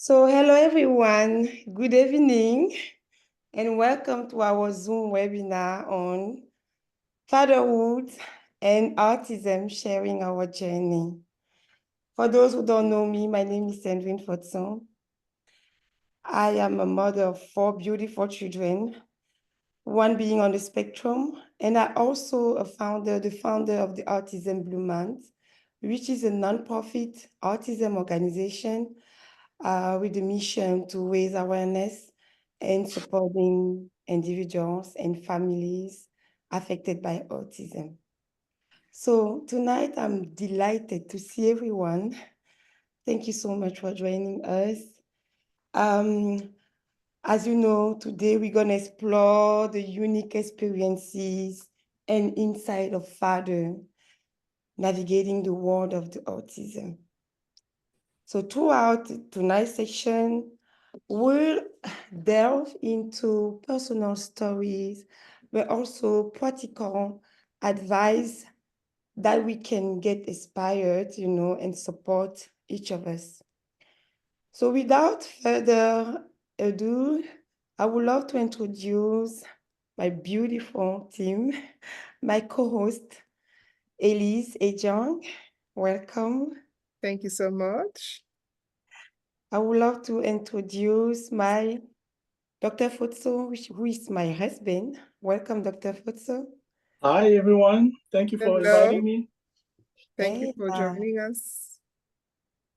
Hello everyone, good evening, and welcome to our Zoom webinar on fatherhood and autism, sharing our journey. For those who don't know me, my name is Sh Foto. I am a mother of 4 beautiful children, one being on the spectrum, and I also the founder of the Autism Blue Month, which is a nonprofit autism organization with the mission to raise awareness and supporting individuals and families affected by autism. So tonight, I'm delighted to see everyone. Thank you so much for joining us. As you know, today we're going to explore the unique experiences and insight of father navigating the world of the autism. So throughout tonight's session, we'll delve into personal stories, but also practical advice that we can get inspired, and support each of us. So without further ado, I would love to introduce my beautiful team, my co-host, Elise Ejong. Welcome. Thank you so much. I would love to introduce my Dr. Futso, who is my husband. Welcome, Dr. Futso. Hi, everyone. Thank you for Hello. inviting me. Thank you And for joining us.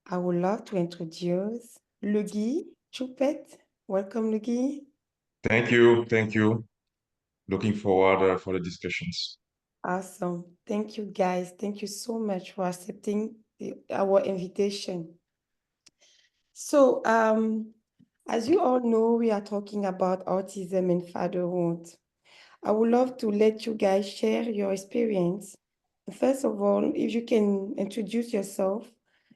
I would love to introduce Lugi Chupet. Welcome, Lugi. Thank you. Thank you. Looking forward for the discussions. Awesome. Thank you, guys. Thank you so much for accepting our invitation. So, as you all know, we are talking about autism and fatherhood. I would love to let you guys share your experience. First of all, if you can introduce yourself,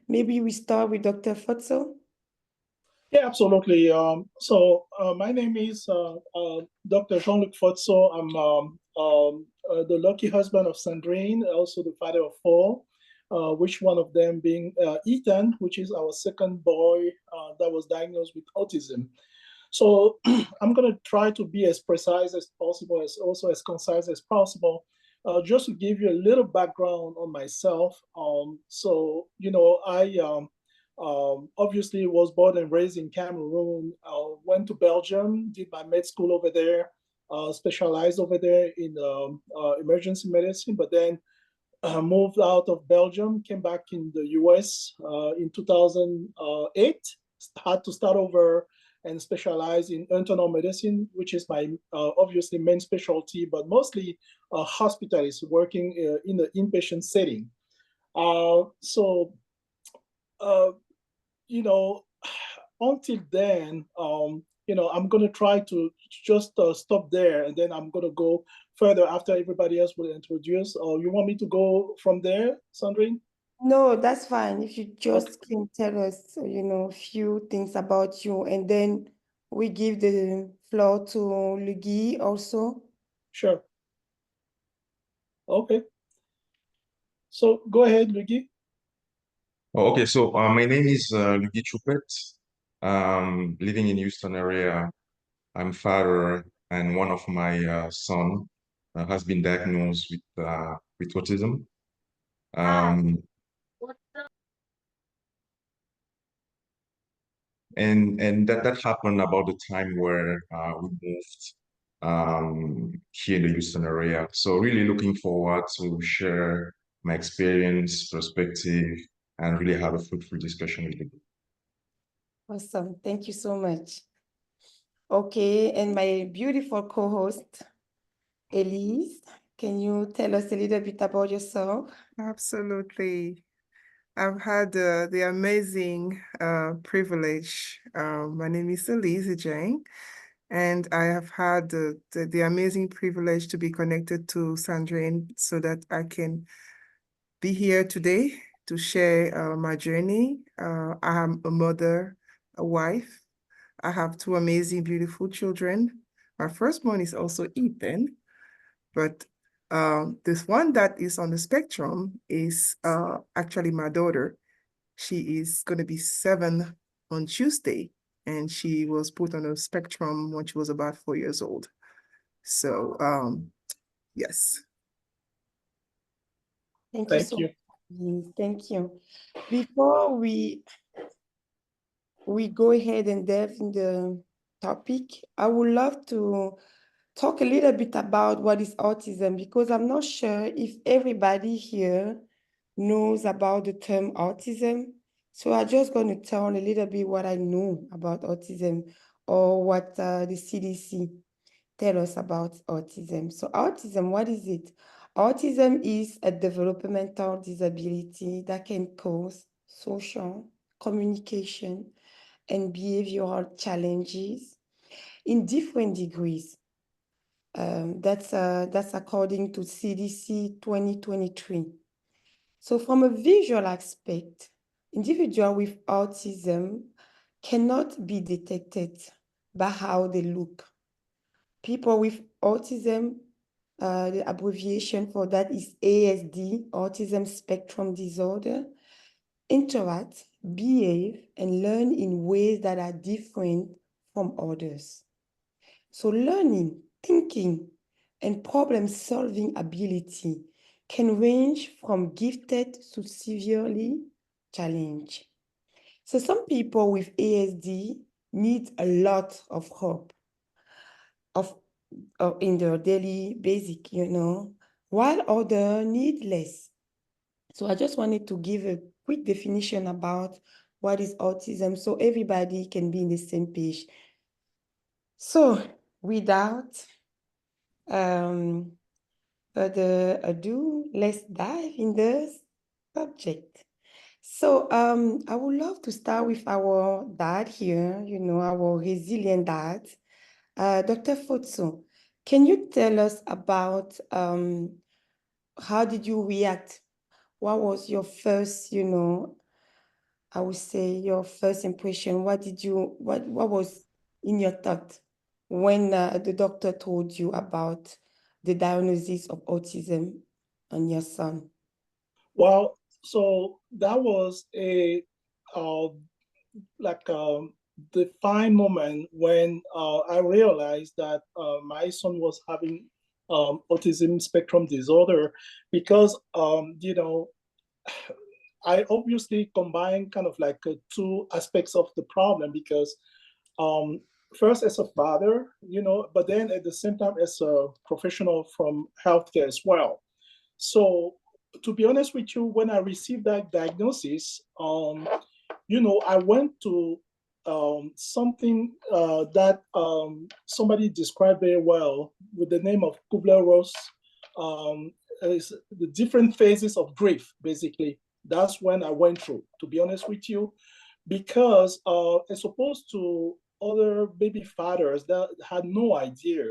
maybe we start with Dr. Futso. Yeah, absolutely. My name is Dr. Jean-Luc Fotso. I'm the lucky husband of Sandrine, also the father of four, which one of them being Ethan, which is our second boy that was diagnosed with autism. So I'm going to try to be as precise as possible, as also as concise as possible, just to give you a little background on myself. I obviously was born and raised in Cameroon, went to Belgium, did my med school over there, specialized over there in emergency medicine, but then moved out of Belgium, came back in the US in 2008, had to start over and specialize in internal medicine, which is my obviously main specialty, but mostly hospitalist, working in the inpatient setting. Uh, so, uh, you know, until then, I'm going to try to just stop there, and then I'm going to go further after everybody else will introduce. You want me to go from there, Sandrine? No, that's fine. If you Okay, just can tell us, a few things about you, and then we give the floor to Lugi also. sure. Okay. So go ahead, Luigi. Oh, okay, so my name is Lugi Chupet. Living in Houston area. I'm father, and one of my son has been diagnosed with autism. Um, and that happened about the time where we moved here in the Houston area. So really looking forward to share my experience, perspective, and really have a fruitful discussion with you. Awesome. Thank you so much. Okay, and my beautiful co-host, Elise, can you tell us a little bit about yourself? Absolutely. I've had the amazing privilege. My name is Elise Jane, and I have had the amazing privilege to be connected to Sandrine so that I can be here today to share my journey. I am a mother, a wife. I have two amazing, beautiful children. My firstborn is also Ethan, but this one that is on the spectrum is actually my daughter. She is going to be 7 on Tuesday, and she was put on a spectrum when she was about 4 years old. So, yes. Thank you Thank so you. much. Thank you. Before we go ahead and delve in the topic, I would love to talk a little bit about what is autism, because I'm not sure if everybody here knows about the term autism. So I'm just going to tell a little bit what I know about autism, or what the CDC tell us about autism. So autism, what is it? Autism is a developmental disability that can cause social, communication, and behavioral challenges in different degrees. That's according to CDC 2023. So from a visual aspect, individuals with autism cannot be detected by how they look. People with autism, the abbreviation for that is ASD, Autism Spectrum Disorder, interact, behave, and learn in ways that are different from others. So learning, thinking, and problem-solving ability can range from gifted to severely challenged. So some people with ASD need a lot of help in their daily basic, while others need less. So I just wanted to give a quick definition about what is autism so everybody can be in the same page. So without further ado, let's dive in the subject. So I would love to start with our dad here, our resilient dad, Dr. Foto. Can you tell us about how did you react? What was your first, I would say your first impression? What was in your thought when the doctor told you about the diagnosis of autism on your son? Well, so that was a uh, like defined moment when I realized that my son was having autism spectrum disorder, because I obviously combine kind of like two aspects of the problem, because um, first as a father, but then at the same time as a professional from healthcare as well. So to be honest with you, when I received that diagnosis, I went to something that somebody described very well with the name of Kubler-Ross, is the different phases of grief, basically. That's when I went through, to be honest with you, because as opposed to other baby fathers that had no idea,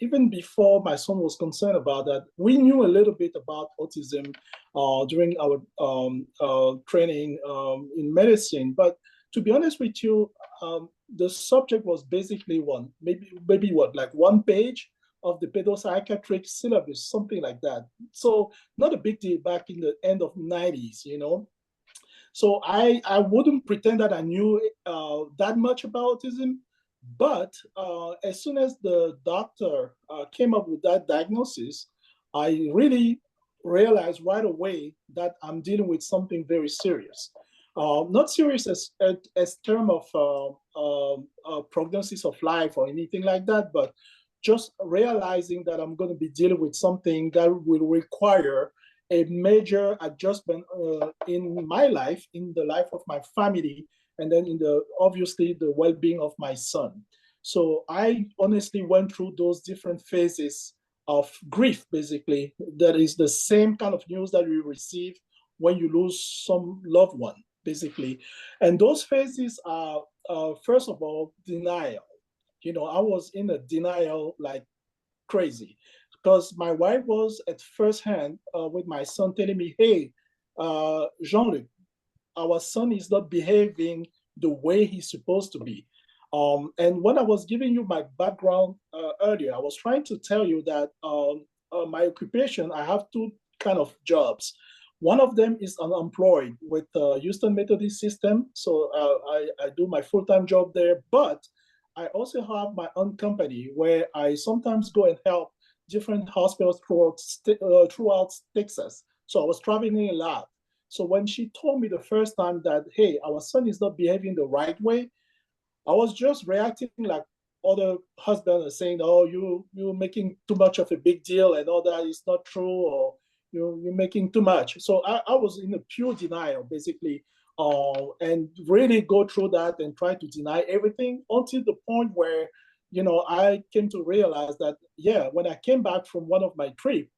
even before my son was concerned about that, we knew a little bit about autism during our training in medicine. But to be honest with you, the subject was basically maybe what, like one page of the pedopsychiatric syllabus, something like that. So not a big deal back in the end of 90s, So I wouldn't pretend that I knew that much about autism, but as soon as the doctor came up with that diagnosis, I really realized right away that I'm dealing with something very serious. Not serious as term of prognosis of life or anything like that, but just realizing that I'm going to be dealing with something that will require a major adjustment in my life, in the life of my family, and then obviously the well-being of my son. So I honestly went through those different phases of grief, basically. That is the same kind of news that you receive when you lose some loved one, basically. And those phases are, first of all, denial. I was in a denial like crazy, because my wife was at first hand with my son telling me, hey, Jean-Luc, our son is not behaving the way he's supposed to be. And when I was giving you my background earlier, I was trying to tell you that my occupation, I have two kind of jobs. One of them is unemployed with Houston Methodist System. So I do my full-time job there, but I also have my own company where I sometimes go and help different hospitals throughout Texas. So I was traveling a lot. So when she told me the first time that, hey, our son is not behaving the right way, I was just reacting like other husbands are saying, "Oh, you're making too much of a big deal, and all that is not true, or you're making too much." So I was in a pure denial, basically, and really go through that and try to deny everything until the point where, I came to realize that, yeah, when I came back from one of my trips,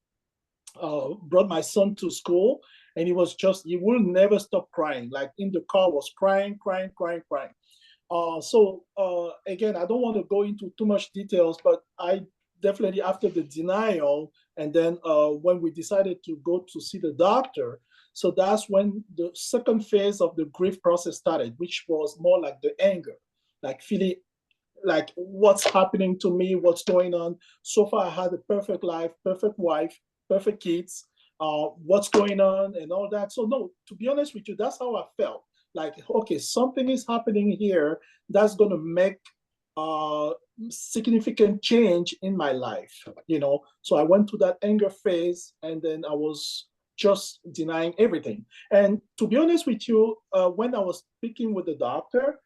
brought my son to school, and he will never stop crying. Like in the car, was crying, crying, crying, crying. Again, I don't want to go into too much details, but I definitely, after the denial, and then when we decided to go to see the doctor, so that's when the second phase of the grief process started, which was more like the anger, like feeling like what's happening to me, what's going on. So far, I had a perfect life, perfect wife, perfect kids. What's going on and all that. So no, to be honest with you, that's how I felt. Like, okay, something is happening here that's going to make significant change in my life. So I went to that anger phase, and then I was just denying everything. And to be honest with you, when I was speaking with the doctor,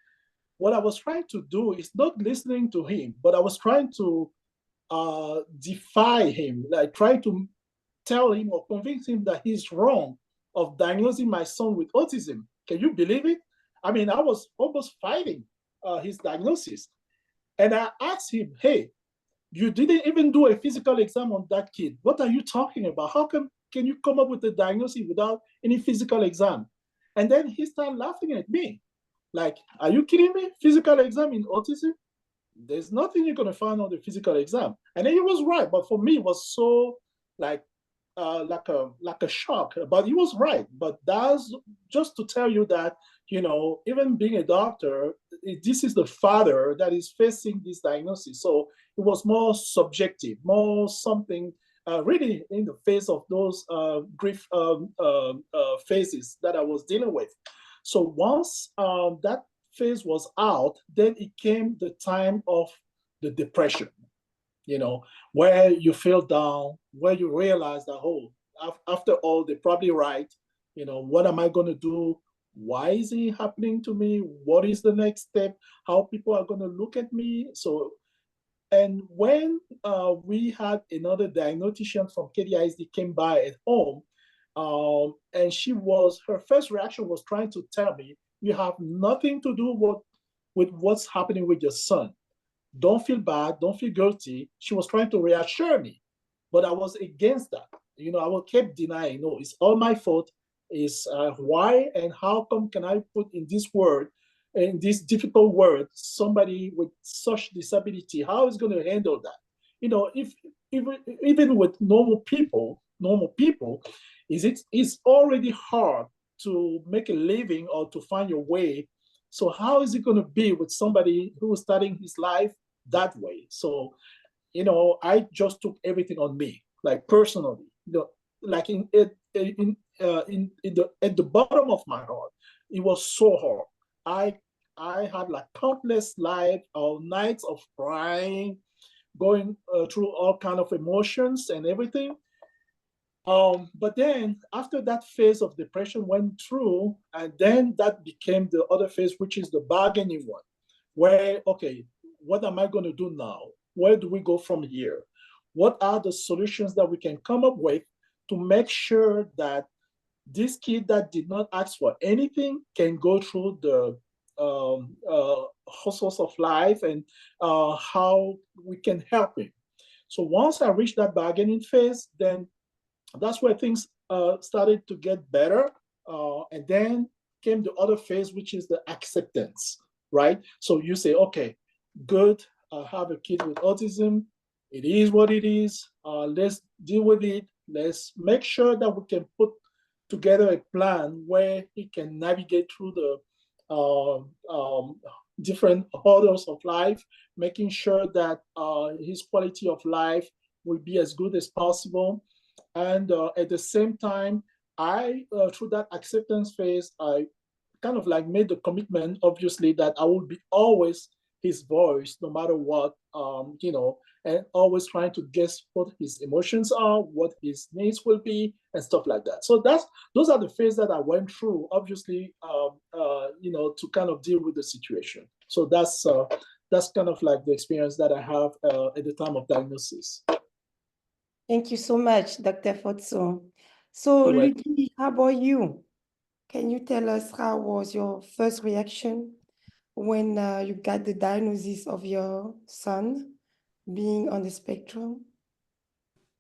what I was trying to do is not listening to him, but I was trying to defy him, like try to tell him or convince him that he's wrong of diagnosing my son with autism. Can you believe it? I mean, I was almost fighting his diagnosis. And I asked him, hey, you didn't even do a physical exam on that kid. What are you talking about? How can you come up with a diagnosis without any physical exam? And then he started laughing at me. Like, are you kidding me? Physical exam in autism? There's nothing you're gonna find on the physical exam. And then he was right, but for me, it was so like like a shock. But he was right. But that's just to tell you that even being a doctor, this is the father that is facing this diagnosis. So it was more subjective, more something really in the face of those grief phases that I was dealing with. So once that phase was out, then it came the time of the depression, where you feel down, where you realize that, oh, after all, they're probably right. What am I going to do? Why is it happening to me? What is the next step? How people are going to look at me? So, and when we had another diagnostician from KDISD came by at home, and her first reaction was trying to tell me, you have nothing to do with what's happening with your son. Don't feel bad, don't feel guilty. She was trying to reassure me, but I was against that. I will keep denying, no, it's all my fault. Is why and how come can I put in this difficult word, somebody with such disability, how is going to handle that? If even with normal people, it's already hard to make a living or to find your way. So how is it going to be with somebody who is starting his life that way? So, I just took everything on me, like personally, like at the bottom of my heart, it was so hard. I had like countless nights of crying, going through all kind of emotions and everything. But then after that phase of depression went through, and then that became the other phase, which is the bargaining one, where, okay, what am I going to do now? Where do we go from here? What are the solutions that we can come up with to make sure that this kid that did not ask for anything can go through the hustles of life, and how we can help him? So once I reached that bargaining phase, then that's where things started to get better. And then came the other phase, which is the acceptance, right? So you say, okay, good, I have a kid with autism. It is what it is. Let's deal with it. Let's make sure that we can put together a plan where he can navigate through the different hurdles of life, making sure that his quality of life will be as good as possible. And at the same time, through that acceptance phase, I kind of like made the commitment, obviously, that I will be always his voice, no matter what, and always trying to guess what his emotions are, what his needs will be, and stuff like that. So those are the phases that I went through, obviously, to kind of deal with the situation. So that's kind of like the experience that I have at the time of diagnosis. Thank you so much, Dr. Foto. So, Luigi, how about you? Can you tell us how was your first reaction when you got the diagnosis of your son being on the spectrum?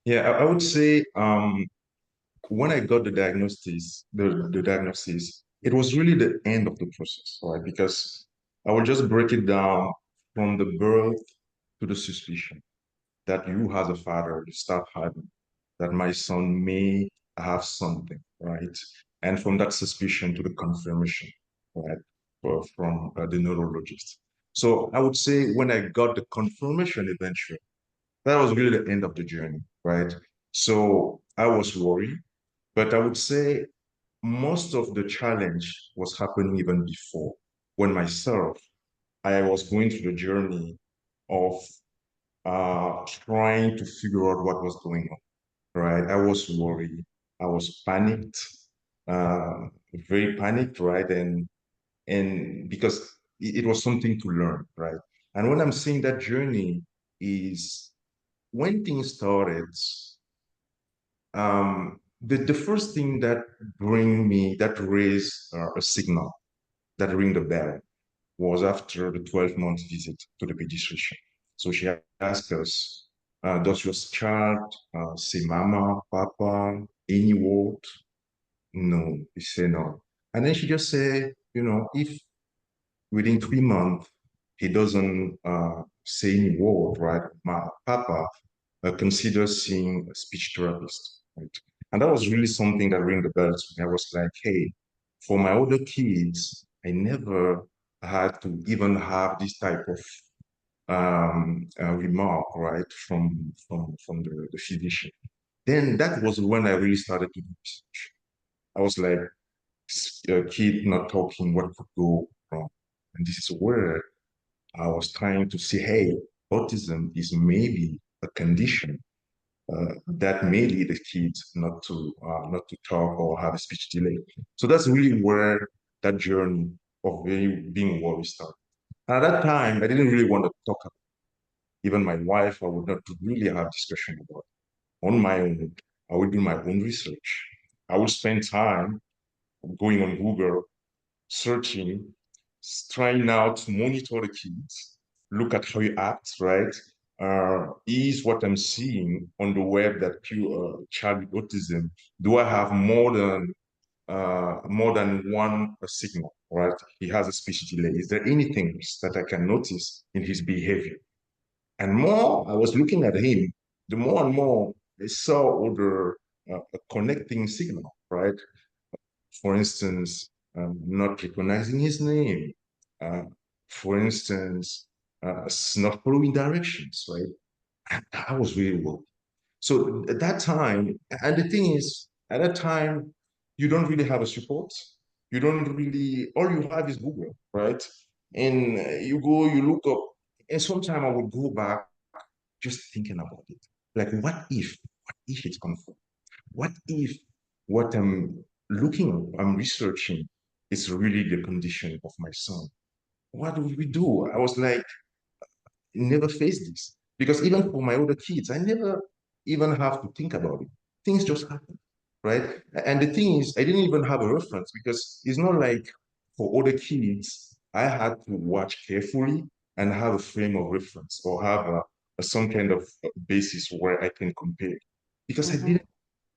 Yeah, I would say when I got the diagnosis, it was really the end of the process, right? Because I will just break it down from the birth to the suspicion that you as a father you start having that my son may have something, right? And from that suspicion to the confirmation, right, from the neurologist. So I would say when I got the confirmation eventually, that was really the end of the journey, right? So I was worried, but I would say most of the challenge was happening even before, when myself, I was going through the journey of trying to figure out what was going on, right? I was worried. I was panicked, uh, very panicked, right? And because it was something to learn, right? And when I'm saying that journey is when things started, the first thing that that raised a signal, that ring the bell, was after the 12-month visit to the pediatrician. So she asked us, does your child say mama, papa, any word? No, we say no. And then she just said, if within 3 months he doesn't say any word, right, papa, consider seeing a speech therapist, right? And that was really something that rang the bell to me. I was like, hey, for my older kids, I never had to even have this type of remark, right, from the physician. Then that was when I really started to do research. I was like, a kid not talking, what could go wrong? And this is where I was trying to say, hey, autism is maybe a condition that may lead the kids not to talk or have a speech delay. So that's really where that journey of being worried started. And at that time, I didn't really want to talk about it. Even my wife, I would not really have discussion about it. On my own, I would do my own research. I would spend time going on Google, searching, trying now to monitor the kids, look at how you act, right? Is what I'm seeing on the web that child with autism, do I have more than one signal, right? He has a speech delay. Is there anything else that I can notice in his behavior? And more I was looking at him, the more and more I saw other connecting signal, right? For instance, not recognizing his name. Uh, for instance, not following directions, right? I was really worried. So at that time, and the thing is, at that time, you don't really have a support. You don't really, all you have is Google, right? And you go, you look up, and sometimes I would go back just thinking about it. Like, what if it's confirmed? What if what I'm researching is really the condition of my son? What do we do? I was like, never faced this. Because even for my older kids, I never even have to think about it. Things just happen, right? And the thing is, I didn't even have a reference because it's not like for older kids, I had to watch carefully and have a frame of reference or have some kind of basis where I can compare. Because I didn't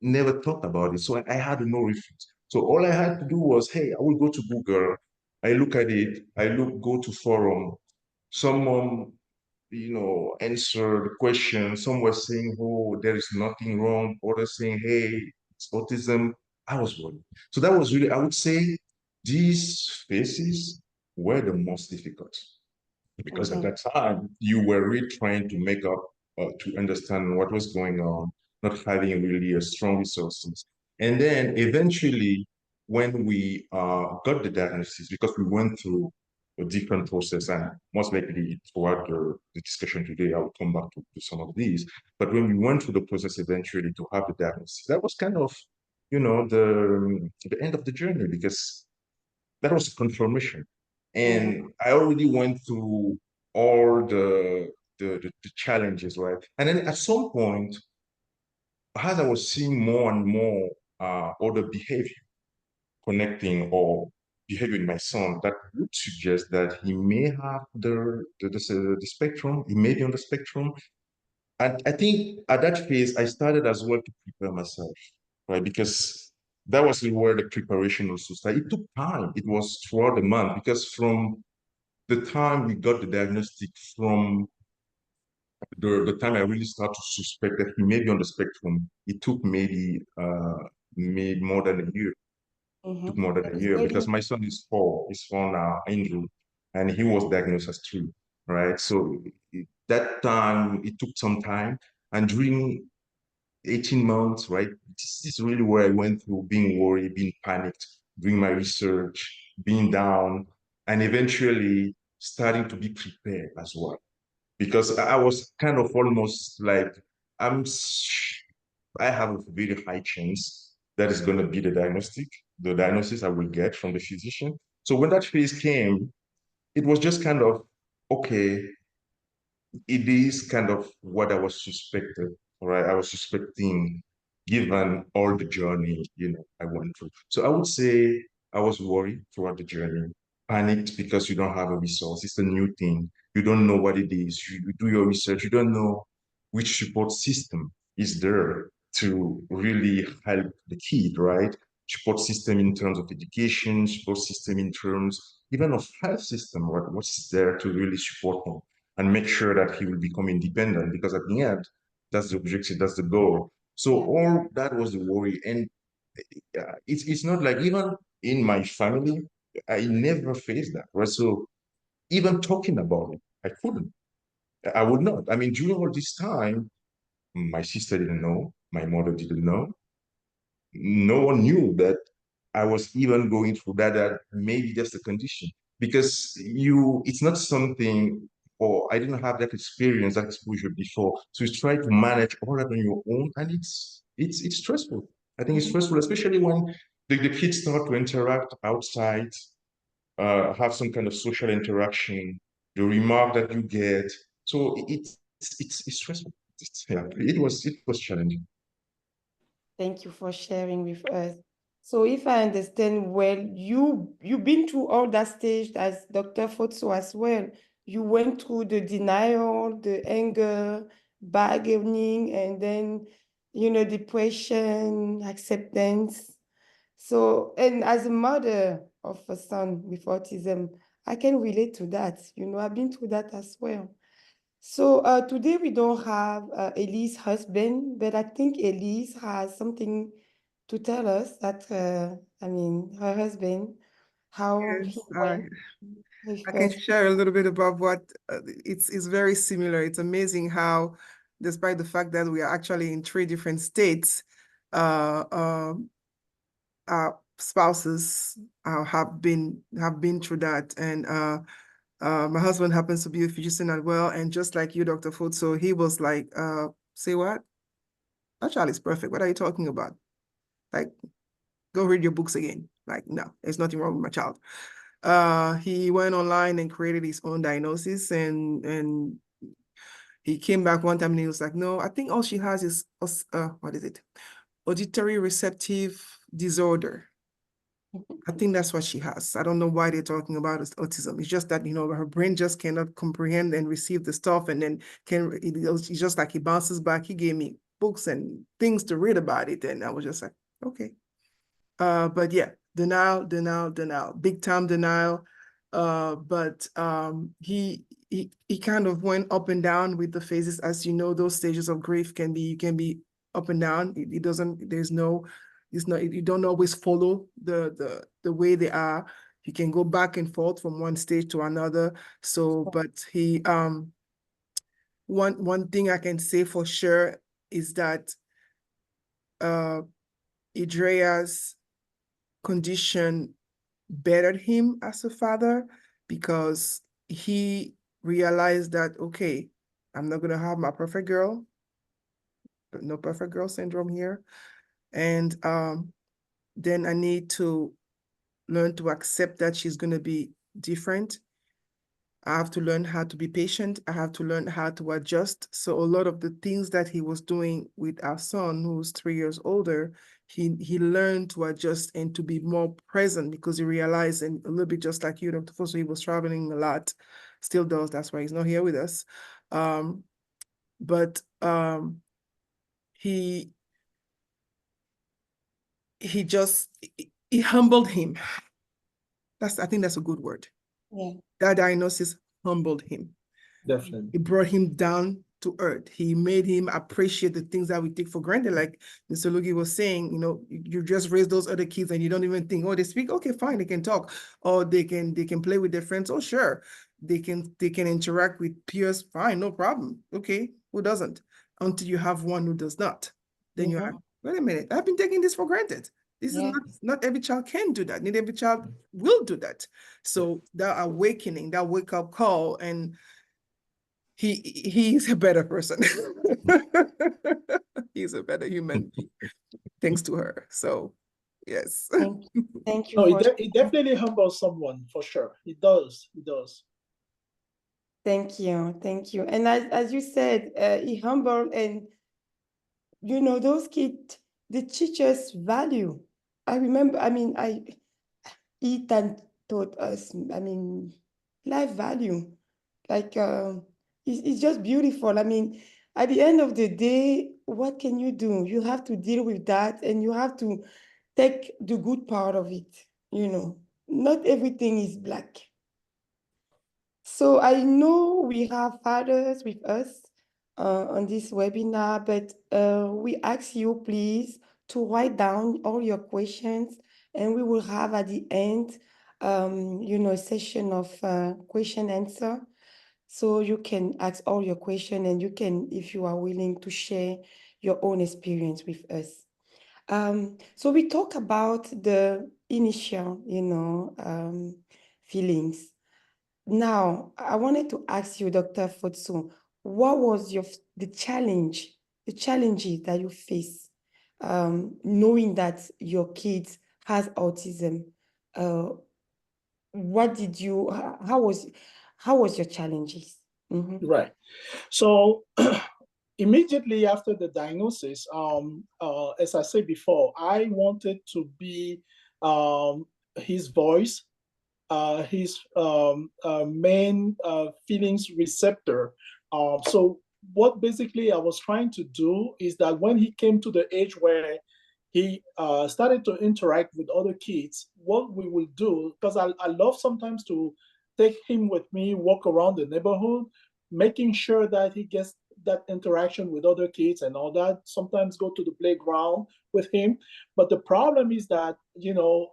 never thought about it. So I had no reference. So all I had to do was, hey, I will go to Google, I look at it, go to forum. Someone, answer the question. Some were saying, oh, there is nothing wrong. Others saying, hey, it's autism. I was worried. So that was really, I would say, these phases were the most difficult because at that time you were really trying to make up to understand what was going on, not having really a strong resources. And then eventually, when we got the diagnosis, because we went through a different process, and most likely throughout the discussion today, I will come back to some of these. But when we went through the process eventually to have the diagnosis, that was kind of, the end of the journey, because that was confirmation. And I already went through all the challenges, right? And then at some point, as I was seeing more and more other behavior connecting or behavior in my son, that would suggest that he may have the spectrum, he may be on the spectrum. And I think at that phase, I started as well to prepare myself, right? Because that was where the preparation also started. It took time. It was throughout the month, because from the time we got the diagnostic, from the time I really started to suspect that he may be on the spectrum, it took maybe more than a year. Took more than a That's year, really because my son is four. He's four now, Andrew, and he was diagnosed as three, right? So that time, it took some time. And during 18 months, right, this is really where I went through being worried, being panicked, doing my research, being down, and eventually starting to be prepared as well. Because I was kind of almost like, I'm I have a very high chance that is going to be the diagnosis I will get from the physician. So when that phase came, it was just kind of, okay, it is kind of what I was suspected, right? I was suspecting, given all the journey, I went through. So I would say I was worried throughout the journey, panicked because you don't have a resource. It's a new thing. You don't know what it is. You do your research. You don't know which support system is there to really help the kid, right? Support system in terms of education, support system in terms even of health system, right? What's there to really support them and make sure that he will become independent, because at the end, that's the objective, that's the goal. So all that was the worry. And it's not like, even in my family, I never faced that, right? So even talking about it, I couldn't. I would not. I mean, during all this time, my sister didn't know, my mother didn't know, no one knew that I was even going through that maybe that's the condition. Because it's not something, or I didn't have that experience, that exposure before. So you try to manage all that on your own, and it's stressful. I think it's stressful, especially when the kids start to interact outside, have some kind of social interaction, the remark that you get. So it's stressful. It was challenging. Thank you for sharing with us. So if I understand well, you've been through all that stage as Dr. Foto as well. You went through the denial, the anger, bargaining, and then, depression, acceptance. So, and as a mother of a son with autism, I can relate to that. I've been through that as well. So today we don't have Elise's husband, but I think Elise has something to tell us that, her husband, how he Yes, went with I can us. share a little bit about what it's very similar. It's amazing how, despite the fact that we are actually in three different states, uh, uh, our spouses have been through that. And my husband happens to be a physician as well. And just like you, Dr. Food, so he was like, say what? That child is perfect. What are you talking about? Like, go read your books again. Like, no, there's nothing wrong with my child. He went online and created his own diagnosis, and he came back one time and he was like, no, I think all she has is what is it? Auditory receptive disorder. I think that's what she has. I don't know why they're talking about autism. It's just that, her brain just cannot comprehend and receive the stuff, and then it's just like he bounces back. He gave me books and things to read about it, and I was just like, okay. But yeah, denial, big time denial. But he kind of went up and down with the phases. As you know, those stages of grief can be up and down. It doesn't, there's no, it's not, you don't always follow the way they are. You can go back and forth from one stage to another. So, but one thing I can say for sure is that Idrea's condition bettered him as a father because he realized that, okay, I'm not going to have my perfect girl, no perfect girl syndrome here. And then I need to learn to accept that she's going to be different. I have to learn how to be patient. I have to learn how to adjust. So a lot of the things that he was doing with our son, who's 3 years older, he learned to adjust and to be more present because he realized, and a little bit just like you, Dr. Foso, he was traveling a lot, still does. That's why he's not here with us. But he just, he humbled him. I think that's a good word. Yeah. That diagnosis humbled him. Definitely. It brought him down to earth. He made him appreciate the things that we take for granted. Like Mr. Lugi was saying, you know, you just raise those other kids and you don't even think, oh, they speak, okay, fine, they can talk, or they can play with their friends. Oh, sure, they can interact with peers. Fine, no problem. Okay, who doesn't? Until you have one who does not, then you're like, wait a minute, I've been taking this for granted. This is not every child can do that. Not every child will do that. So that awakening, that wake up call, and he's a better person. He's a better human being, thanks to her. So yes. Thank you No, for it definitely humbles someone for sure. It does. It does. Thank you. Thank you. And as you said, he humbled, and you know, those kids, they teach us value. I remember, I mean, Ethan taught us, I mean, life value. Like, it's just beautiful. I mean, at the end of the day, what can you do? You have to deal with that, and you have to take the good part of it. You know, not everything is black. So I know we have fathers with us on this webinar, but we ask you please to write down all your questions, and we will have at the end, you know, a session of question answer. So you can ask all your questions, and you can, if you are willing, to share your own experience with us. So we talk about the initial, you know, feelings. Now, I wanted to ask you, Dr. Foto, what was the challenges that you face, knowing that your kid has autism? What did you, how was your challenges? Right. So immediately after the diagnosis, as I said before, I wanted to be his voice, his main feelings receptor. So what basically I was trying to do is that when he came to the age where he started to interact with other kids, what we will do, because I love sometimes to take him with me, walk around the neighborhood, making sure that he gets that interaction with other kids and all that. Sometimes go to the playground with him. But the problem is that, you know,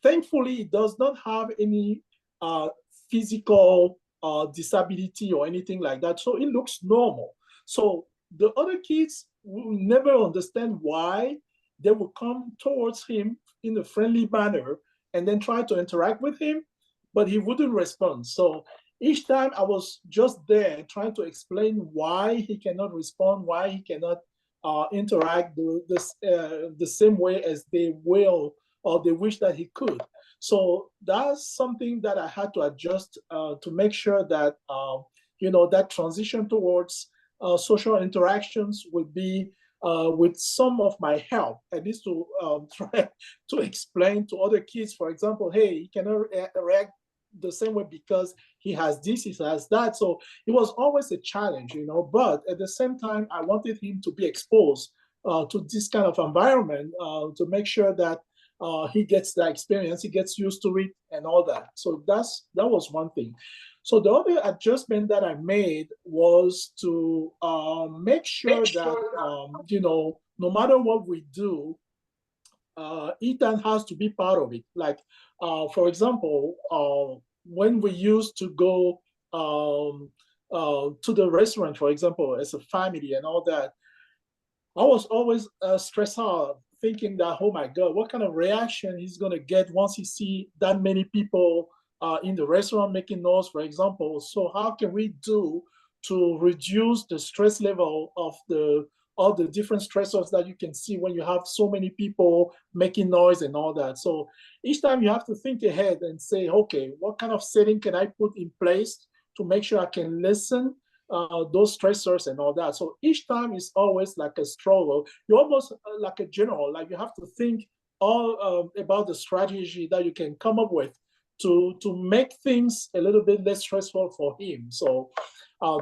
thankfully, it does not have any physical disability or anything like that. So it looks normal. So the other kids will never understand why they will come towards him in a friendly manner and then try to interact with him, but he wouldn't respond. So each time I was just there trying to explain why he cannot respond, why he cannot interact the same way as they will or they wish that he could. So that's something that I had to adjust to make sure that you know, that transition towards social interactions would be with some of my help, at least to try to explain to other kids, for example, hey, he cannot react the same way because he has this, he has that. So it was always a challenge, you know, but at the same time, I wanted him to be exposed to this kind of environment to make sure that he gets that experience, he gets used to it and all that. So that was one thing. So the other adjustment that I made was to make sure that, you know, no matter what we do, Ethan has to be part of it. Like, for example, when we used to go to the restaurant, for example, as a family and all that, I was always stressed out thinking that, oh my God, what kind of reaction he's going to get once he see that many people in the restaurant making noise, for example. So how can we do to reduce the stress level of all the different stressors that you can see when you have so many people making noise and all that. So each time you have to think ahead and say, okay, what kind of setting can I put in place to make sure I can listen those stressors and all that. So each time is always like a struggle. You're almost like a general, like you have to think all about the strategy that you can come up with to make things a little bit less stressful for him. So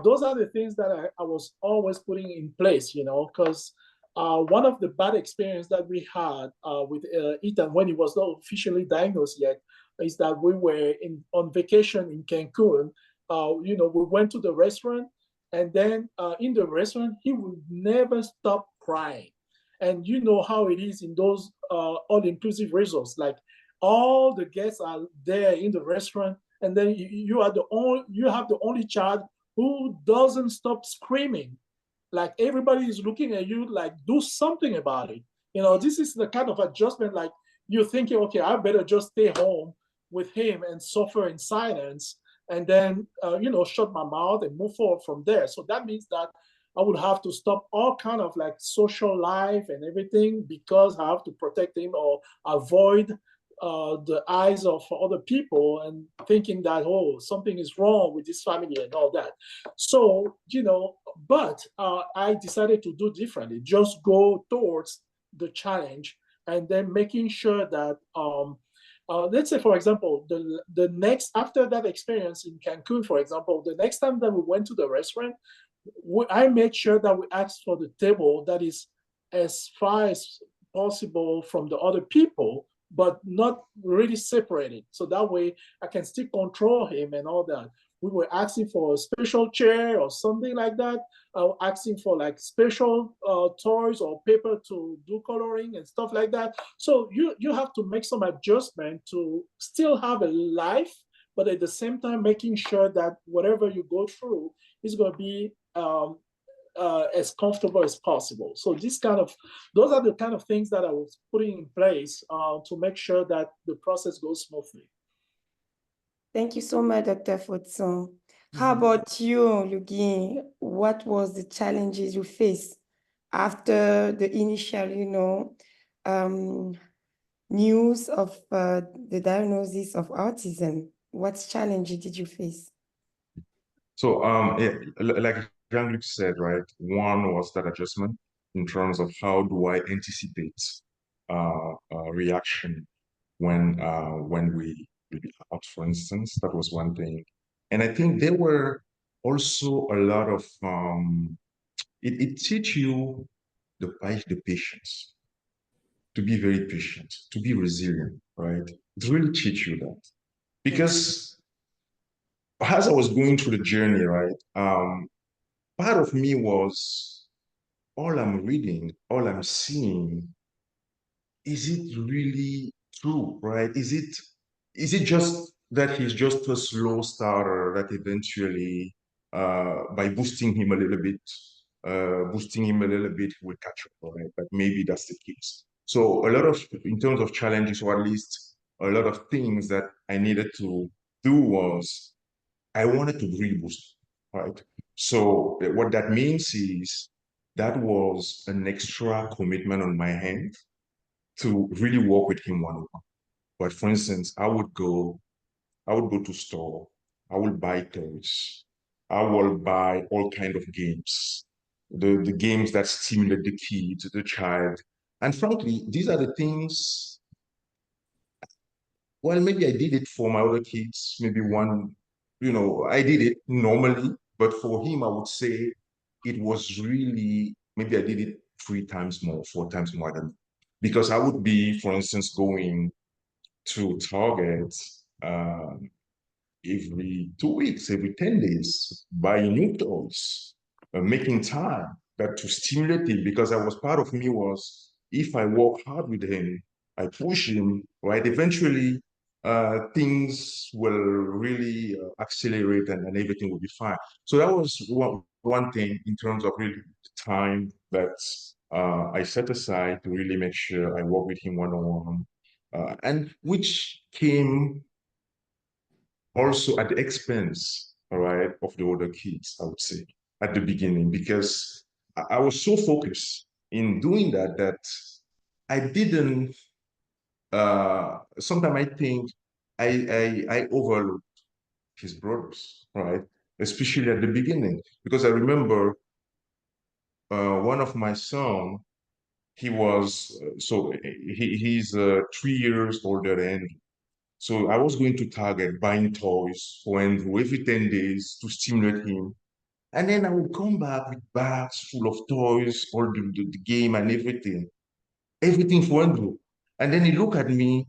those are the things that I was always putting in place, you know, because one of the bad experience that we had with Ethan when he was not officially diagnosed yet is that we were on vacation in Cancun. You know, we went to the restaurant, and then in the restaurant, he would never stop crying. And you know how it is in those all-inclusive resorts. Like all the guests are there in the restaurant, and then you have the only child who doesn't stop screaming. Like everybody is looking at you like, do something about it. You know, this is the kind of adjustment like you're thinking, okay, I better just stay home with him and suffer in silence, and then you know, shut my mouth and move forward from there. So that means that I would have to stop all kind of like social life and everything because I have to protect him or avoid the eyes of other people and thinking that, oh, something is wrong with this family and all that. So, you know, but I decided to do differently, just go towards the challenge and then making sure that, let's say, for example, the next, after that experience in Cancun, for example, the next time that we went to the restaurant, I made sure that we asked for the table that is as far as possible from the other people, but not really separated. So that way I can still control him and all that. We were asking for a special chair or something like that. Asking for like special toys or paper to do coloring and stuff like that. So you have to make some adjustment to still have a life, but at the same time making sure that whatever you go through is going to be as comfortable as possible. So those are the kind of things that I was putting in place to make sure that the process goes smoothly. Thank you so much, Dr. Fotson. How about you, Lugi? What was the challenges you faced after the initial, you know, news of the diagnosis of autism? What challenges did you face? So, like Jean-Luc said, right, one was that adjustment in terms of how do I anticipate reaction when we be out, for instance. That was one thing. And I think there were also a lot of it teach you the patience, to be very patient, to be resilient, right? It really teach you that. Because as I was going through the journey, right, part of me was all I'm reading, all I'm seeing, is it really true, right? Is it just that he's just a slow starter that eventually, by boosting him a little bit, will catch up, right? But maybe that's the case. So a lot of, in terms of challenges, or at least a lot of things that I needed to do was I wanted to really boost, right? So what that means is that was an extra commitment on my hand to really work with him one-on-one. But for instance, I would go to store, I will buy toys, I will buy all kind of games, the games that stimulate the kids, the child. And frankly, these are the things, well, maybe I did it for my other kids, maybe one, I did it normally, but for him, I would say it was really, maybe I did it 3 times more, 4 times more than, because I would be, for instance, going to Target every 2 weeks, every 10 days, buying new toys, making time that to stimulate him, because I was part of me was, if I work hard with him, I push him, right? Eventually, things will really accelerate, and everything will be fine. So that was one thing in terms of really the time that I set aside to really make sure I work with him one-on-one, and which came also at the expense, all right, of the other kids, I would say, at the beginning, because I was so focused in doing that that I didn't. Sometimes I think I overlooked his brothers, right? Especially at the beginning, because I remember one of my son, he was he's 3 years older than me. So I was going to Target buying toys for Andrew every 10 days to stimulate him. And then I would come back with bags full of toys, all the game and everything for Andrew. And then he looked at me.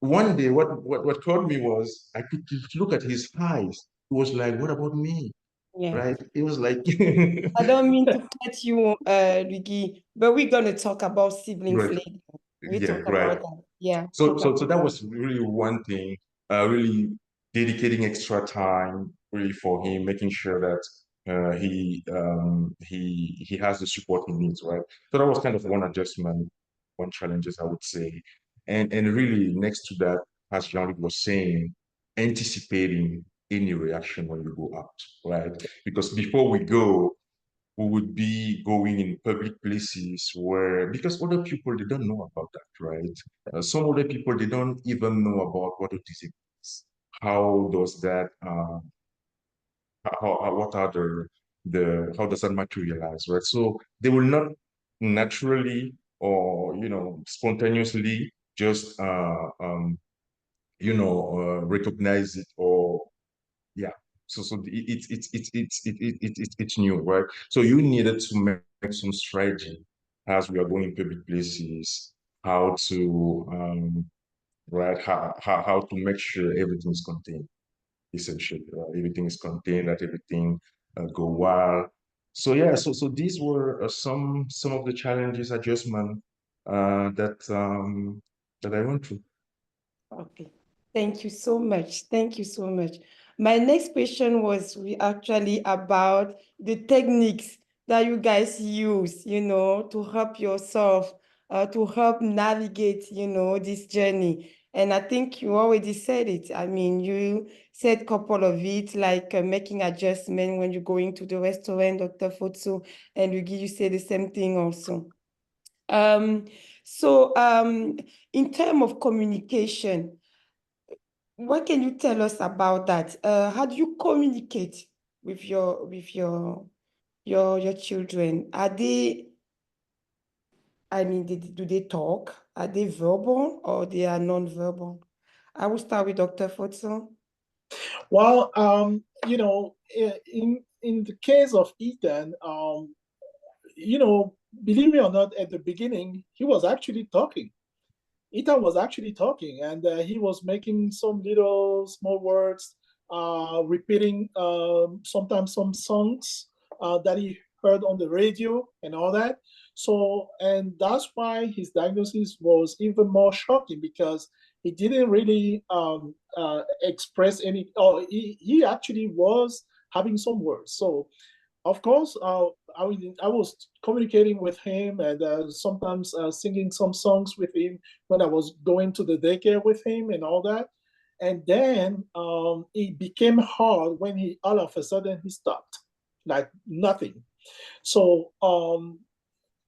One day, what caught me was I could just look at his eyes. It was like, what about me? Yeah. Right? It was like, I don't mean to cut you, Luigi, but we're gonna talk about siblings right. later. We Yeah, talk right. about that. Yeah, So, talk so, about so that was really one thing, really dedicating extra time really for him, making sure that he has the support he needs, right? So that was kind of one adjustment, one challenges I would say, and really next to that, as Jean-Luc was saying, anticipating any reaction when we go out, right? Because before we go, we would be going in public places where, because other people, they don't know about that, right? Some other people, they don't even know about what autism is. How does that, what are how does that materialize, right? So they will not naturally or, spontaneously just, recognize it or yeah. So it's new, right? So you needed to make some strategy as we are going in public places, how to right how to make sure everything is contained, essentially. Everything is contained, that everything go well. So yeah, so these were some of the challenges adjustment that I went through. Okay. Thank you so much. Thank you so much. My next question was actually about the techniques that you guys use, to help yourself, to help navigate, this journey. And I think you already said it. I mean, you said a couple of it, like making adjustment when you're going to the restaurant, Dr. Fotso, and you say the same thing also. Um, so in terms of communication, what can you tell us about that? How do you communicate with your children? Are they, I mean, do they talk? Are they verbal or they are non-verbal? I will start with Dr. Fotso. Well, in the case of Ethan, believe me or not, at the beginning, he was actually talking. Ethan was actually talking, and he was making some little small words, repeating sometimes some songs that he heard on the radio and all that. So, and that's why his diagnosis was even more shocking because he didn't really express any, or he actually was having some words. So, of course, I was communicating with him and sometimes singing some songs with him when I was going to the daycare with him and all that. And then it became hard when he all of a sudden he stopped, like nothing. So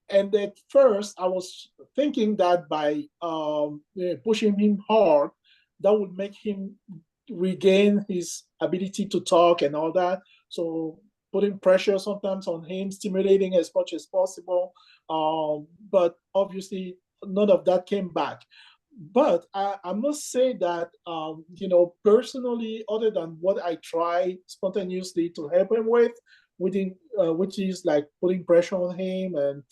and at first I was thinking that by pushing him hard, that would make him regain his ability to talk and all that. So putting pressure sometimes on him, stimulating as much as possible. But obviously, none of that came back. But I must say that, personally, other than what I try spontaneously to help him with, which is like putting pressure on him and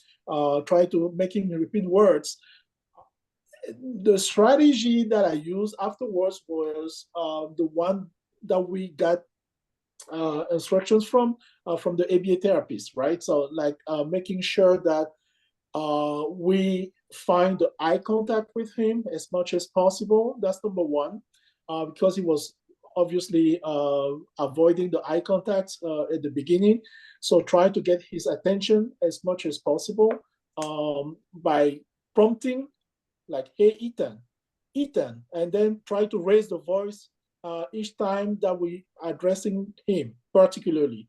try to make him repeat words, the strategy that I used afterwards was the one that we got instructions from the ABA therapist, right? So like making sure that we find the eye contact with him as much as possible. That's number one, because he was obviously avoiding the eye contact at the beginning. So try to get his attention as much as possible. by prompting, like, hey, Ethan, Ethan, and then try to raise the voice each time that we are addressing him particularly,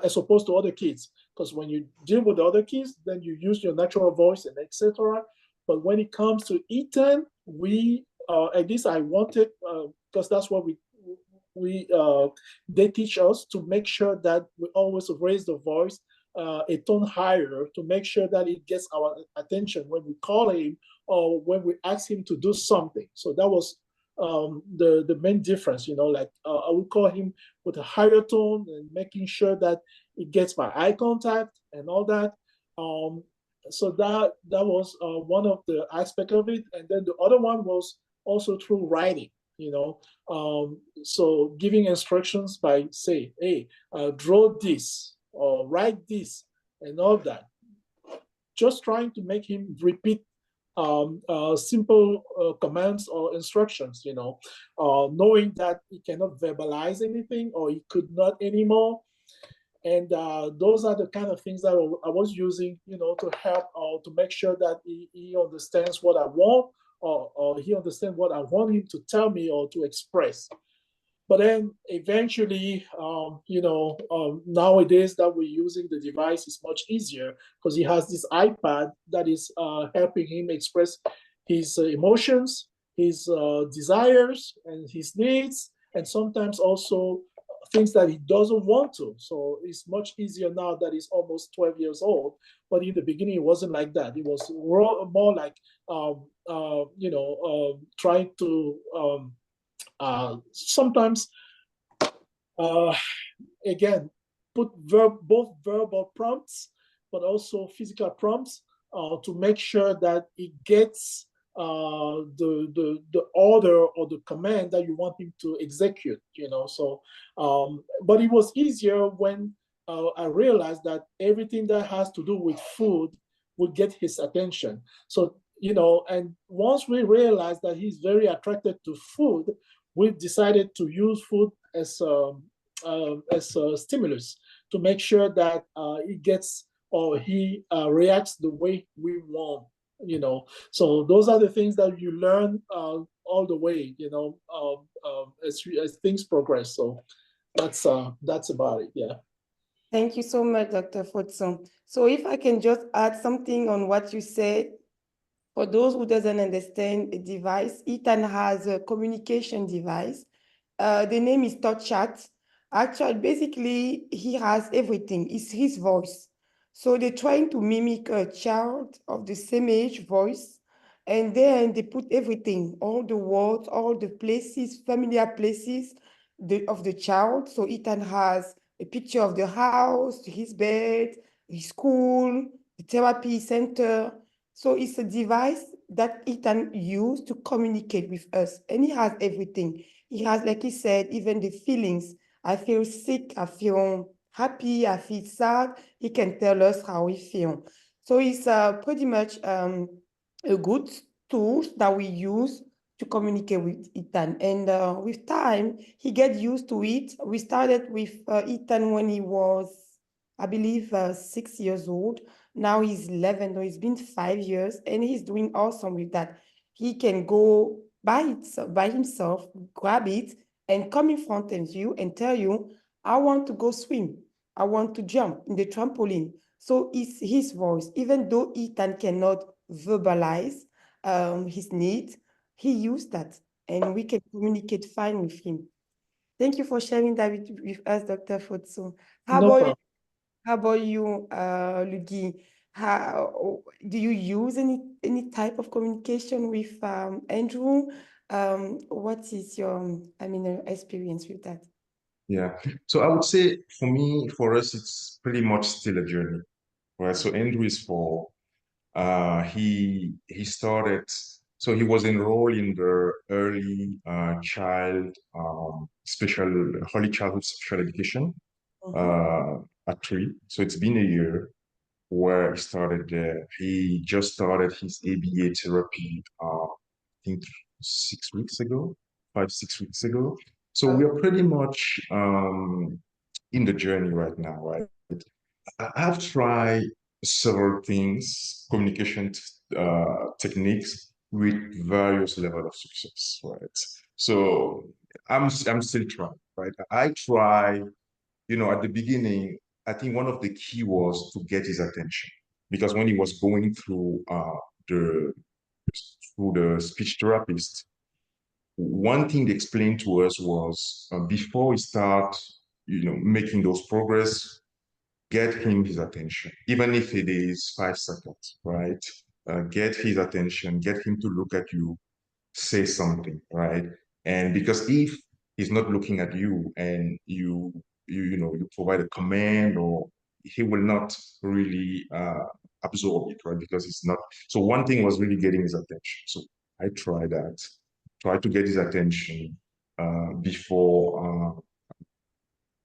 as opposed to other kids. Because when you deal with the other kids, then you use your natural voice and etc. But when it comes to Ethan, we at least I wanted, because that's what we they teach us to make sure that we always raise the voice a tone higher to make sure that it gets our attention when we call him or when we ask him to do something. So that was the main difference, like I would call him with a higher tone and making sure that it gets my eye contact and all that. So that was one of the aspect of it, and then the other one was also through writing. So giving instructions by say, hey, draw this or write this and all that. Just trying to make him repeat simple commands or instructions, knowing that he cannot verbalize anything or he could not anymore. And those are the kind of things that I was using, to help or to make sure that he understands what I want, or he understands what I want him to tell me or to express. But then eventually, nowadays that we're using the device is much easier because he has this iPad that is helping him express his emotions, his desires, and his needs, and sometimes also things that he doesn't want to. So it's much easier now that he's almost 12 years old. But in the beginning, it wasn't like that. It was more like, trying to sometimes, again, put both verbal prompts, but also physical prompts to make sure that it gets the order or the command that you want him to execute. So, but it was easier when I realized that everything that has to do with food would get his attention. So, and once we realized that he's very attracted to food, we decided to use food as a stimulus to make sure that he gets or he reacts the way we want. So those are the things that you learn all the way. As things progress. So that's about it. Yeah. Thank you so much, Dr. Fotson. So if I can just add something on what you said, for those who doesn't understand a device, Ethan has a communication device. The name is Touch Chat. Actually, basically, he has everything. It's his voice. So they're trying to mimic a child of the same age voice. And then they put everything, all the words, all the places, familiar places of the child. So Ethan has a picture of the house, his bed, his school, the therapy center. So it's a device that Ethan used to communicate with us. And he has everything. He has, like he said, even the feelings. I feel sick, I feel happy, I feel sad. He can tell us how he feels. So it's pretty much a good tool that we use to communicate with Ethan. And with time, he get used to it. We started with Ethan when he was, I believe, 6 years old. Now he's 11, so it's been 5 years, and he's doing awesome with that. He can go by himself, grab it, and come in front of you and tell you, I want to go swim. I want to jump in the trampoline. So it's his voice. Even though Ethan cannot verbalize his needs, he used that, and we can communicate fine with him. Thank you for sharing that with us, Dr. Fotso. How No about problem. how about you, Lugi? How do you use any type of communication with Andrew? What is your, experience with that? Yeah. So I would say for us, it's pretty much still a journey, right? So Andrew is four. He started, so he was enrolled in the early child special early childhood special education Mhm. at 3. So it's been a year where he started there. He just started his ABA therapy, I think 6 weeks ago, 5, 6 weeks ago. So we are pretty much in the journey right now, right? I've tried several things, communication techniques with various level of success, right? So I'm still trying, right? I try, at the beginning, I think one of the key was to get his attention because when he was going the through the speech therapist, one thing they explained to us was before we start, making those progress, get him his attention, even if it is 5 seconds, right? Get his attention, get him to look at you, say something, right? And because if he's not looking at you and you provide a command, or he will not really absorb it, right? Because it's not. So one thing was really getting his attention. So I tried that, try to get his attention before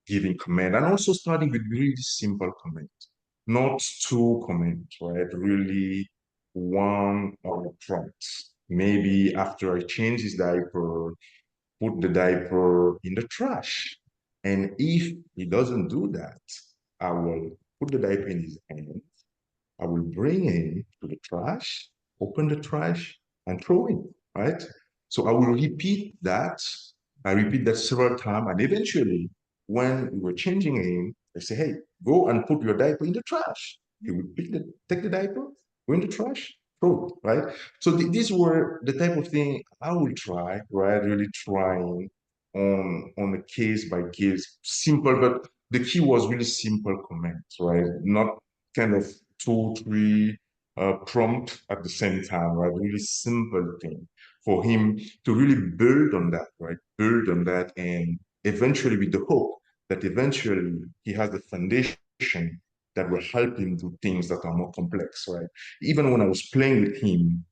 giving command, and also starting with really simple commands, not two commands, right? Really one or prompts. Maybe after I change his diaper, put the diaper in the trash. And if he doesn't do that, I will put the diaper in his hand. I will bring him to the trash, open the trash, and throw him, right? So I will repeat that. I repeat that several times, and eventually, when we were changing him, I say, "Hey, go and put your diaper in the trash." He would take the diaper, go in the trash, throw it, right? So these were the type of thing I would try, right? Really trying on a case by case, simple, but the key was really simple comments, right? Not kind of two, three prompt at the same time, right? Really simple thing for him to really build on that, right? Build on that, and eventually with the hope that eventually he has the foundation that will help him do things that are more complex, right? Even when I was playing with him,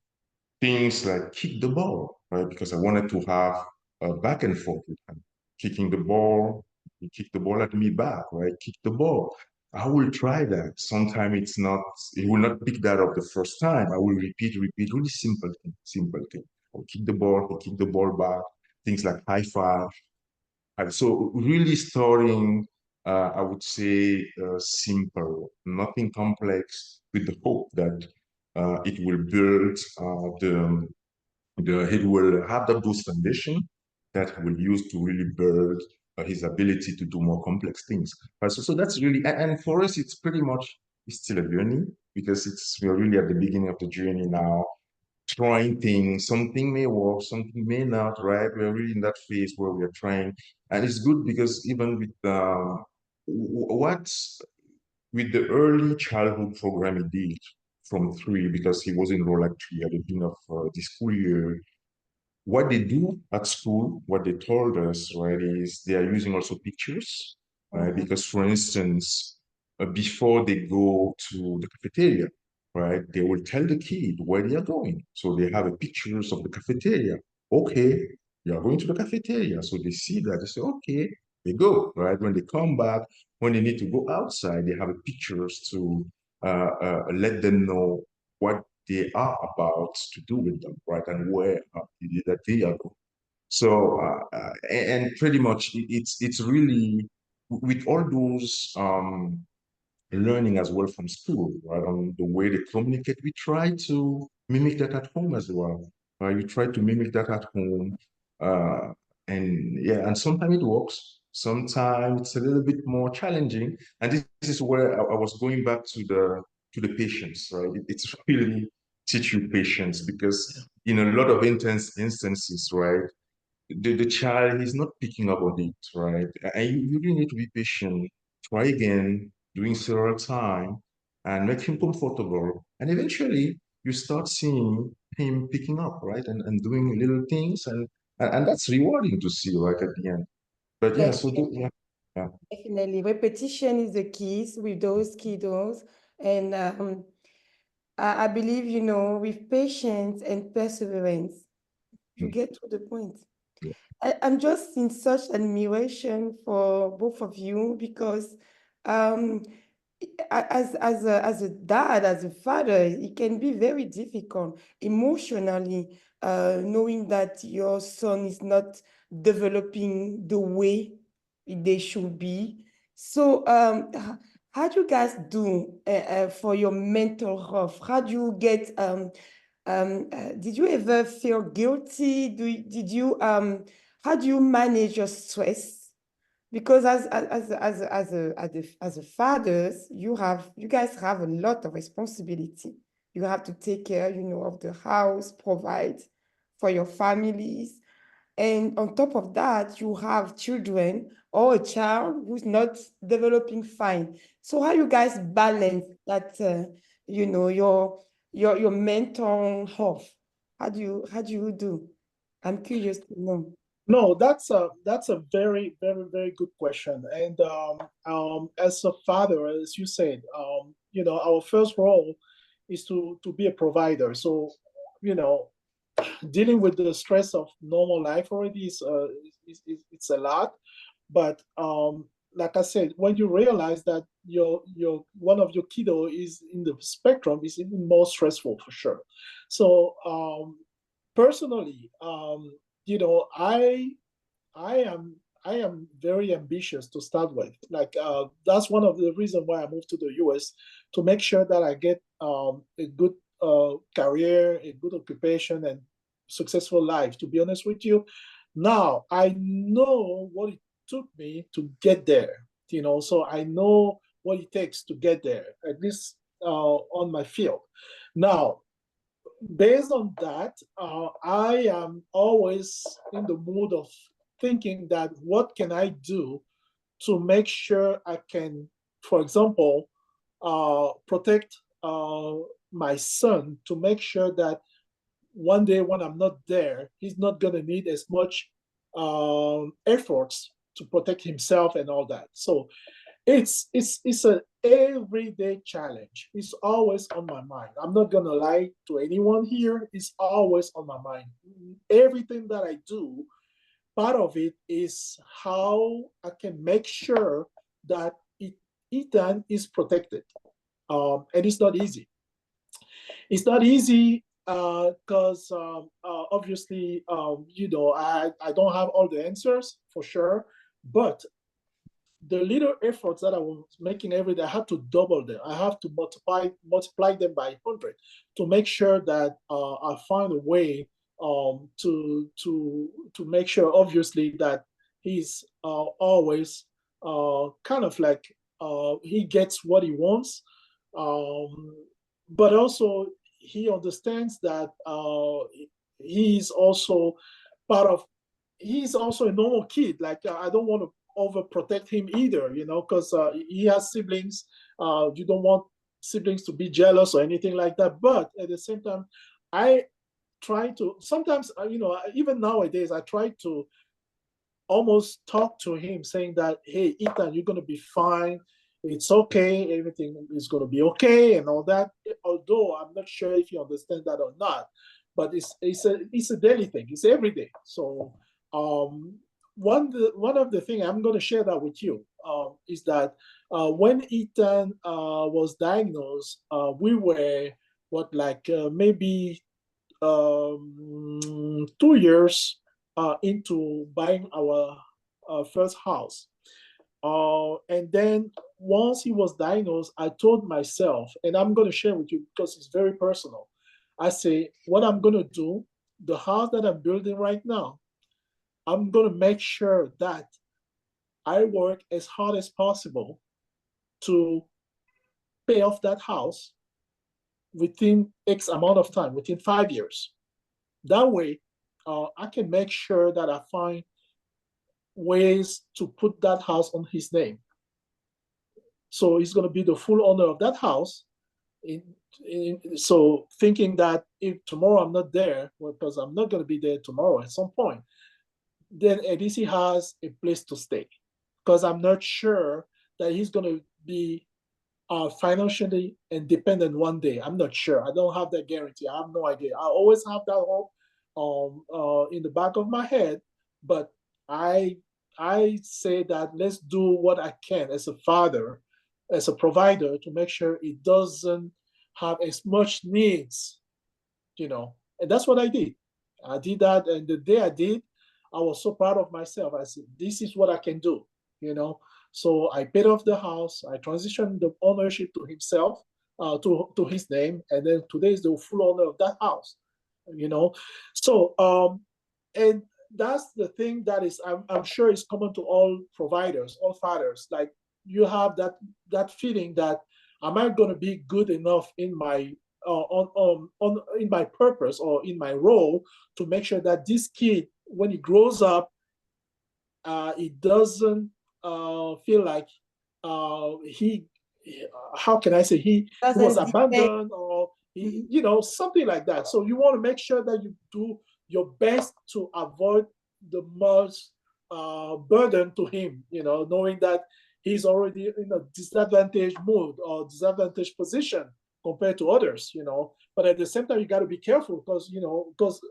things like kick the ball, right? Because I wanted to have a back and forth with him. Kicking the ball, he kicked the ball at me back, right? Kick the ball. I will try that. Sometimes it's not, he will not pick that up the first time. I will repeat, really simple thing, simple thing. I'll kick the ball, he'll kick the ball back, things like high five. And so really starting, I would say, simple, nothing complex, with the hope that it will build it will have that those foundation that he will use to really build his ability to do more complex things. So that's really, and for us, it's pretty much, it's still a journey because we're really at the beginning of the journey now, trying things. Something may work, something may not, right? We're really in that phase where we're trying. And it's good because even with what with the early childhood program he did from 3, because he was enrolled at 3 at the beginning of the school year, what they do at school, what they told us, right, is they are using also pictures, right? Because, for instance, before they go to the cafeteria, right, they will tell the kid where they are going. So they have a pictures of the cafeteria. Okay, you are going to the cafeteria. So they see that, they say, okay, they go, right? When they come back, when they need to go outside, they have a pictures to let them know what they are about to do with them, right? And where that they are going. So, and pretty much it's really with all those learning as well from school, right? On the way they communicate, we try to mimic that at home as well. Right? You try to mimic that at home, uh, and yeah, and sometimes it works. Sometimes it's a little bit more challenging, and this is where I was going back to the patience, right? It's really teach you patience because in a lot of instances, right, the child is not picking up on it, right? And you really need to be patient. Try again, doing several times, and make him comfortable. And eventually, you start seeing him picking up, right? And doing little things, and that's rewarding to see, right, at the end. But yeah, Yes, so yeah, yeah. definitely. Repetition is the keys with those kiddos. And I believe, with patience and perseverance, you Mm, get to the point. yeah. I'm just in such admiration for both of you because um, as a dad, as a father, it can be very difficult emotionally, knowing that your son is not developing the way they should be. So how do you guys do for your mental health? How do you get did you ever feel guilty? Did you how do you manage your stress? Because as a fathers, you guys have a lot of responsibility. You have to take care, of the house, provide for your families. And on top of that, you have children or a child who's not developing fine. So how you guys balance that, your mental health? How do you do? I'm curious to know. No, that's a very, very, very good question. And as a father, as you said, our first role is to be a provider. So, dealing with the stress of normal life already it's a lot. But like I said, when you realize that your one of your kiddo is in the spectrum, is even more stressful for sure. So personally, I am I am very ambitious to start with. Like that's one of the reasons why I moved to the US, to make sure that I get a good career, a good occupation, and successful life. To be honest with you, now I know what it took me to get there. So I know what it takes to get there, at least on my field. Now, based on that, I am always in the mood of thinking that what can I do to make sure I can, for example, protect my son, to make sure that one day when I'm not there, he's not going to need as much efforts to protect himself and all that. So it's an everyday challenge. It's always on my mind. I'm not gonna lie to anyone here. It's always on my mind. Everything that I do, part of it is how I can make sure that Ethan is protected. And it's not easy. It's not easy because obviously, I don't have all the answers for sure, but the little efforts that I was making every day, I had to double them. I have to multiply them by 100 to make sure that I find a way to make sure, obviously, that he's always kind of like he gets what he wants, um, but also he understands that he's also part of. He's also a normal kid. Like I don't want to overprotect him either, because he has siblings. You don't want siblings to be jealous or anything like that. But at the same time, I try to sometimes, even nowadays, I try to almost talk to him, saying that, hey, Ethan, you're going to be fine. It's okay. Everything is going to be okay and all that. Although I'm not sure if you understand that or not, but it's a daily thing. It's every day. So um, one of the things I'm going to share that with you is that when Ethan was diagnosed, we were maybe 2 years into buying our first house. And then once he was diagnosed, I told myself, and I'm going to share with you because it's very personal. I say, what I'm going to do, the house that I'm building right now, I'm going to make sure that I work as hard as possible to pay off that house within X amount of time, within 5 years. That way, I can make sure that I find ways to put that house on his name. So he's going to be the full owner of that house. So thinking that if tomorrow I'm not there, because I'm not going to be there tomorrow at some point, then at least he has a place to stay. Because I'm not sure that he's going to be financially independent one day. I'm not sure. I don't have that guarantee. I have no idea. I always have that hope in the back of my head, but I say that let's do what I can as a father, as a provider, to make sure it doesn't have as much needs, And that's what I did. I did that, and the day I did, I was so proud of myself. I said, "This is what I can do." you know. So I paid off the house. I transitioned the ownership to himself, to his name, and then today is the full owner of that house, you know. So and that's the thing that is, I'm sure is common to all providers, all fathers. Like, you have that feeling that, am I going to be good enough in my in my purpose or in my role to make sure that this kid, when he grows up, it doesn't feel like he, how can I say, he was Doesn't depend. abandoned, or he, Mhm. you know, something like that. So you want to make sure that you do your best to avoid the most burden to him, you know, knowing that he's already in a disadvantaged mood or disadvantaged position compared to others, you know. But at the same time, you got to be careful because, you know, because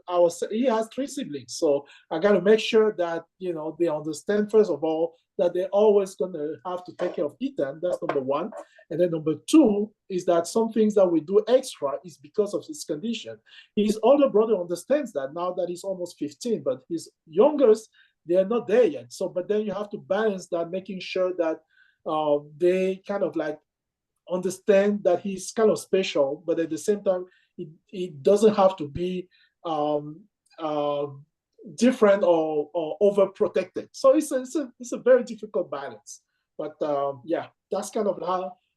he has three siblings. So I got to make sure that, you know, they understand, first of all, that they're always going to have to take care of Ethan. That's number one. And then number two is that some things that we do extra is because of his condition. His older brother understands that now that he's almost 15, but his youngest, they're not there yet. So, but then you have to balance that, making sure that they kind of like understand that he's kind of special, but at the same time, it doesn't have to be um, uh, different or overprotected. So it's a very difficult balance. But yeah, that's kind of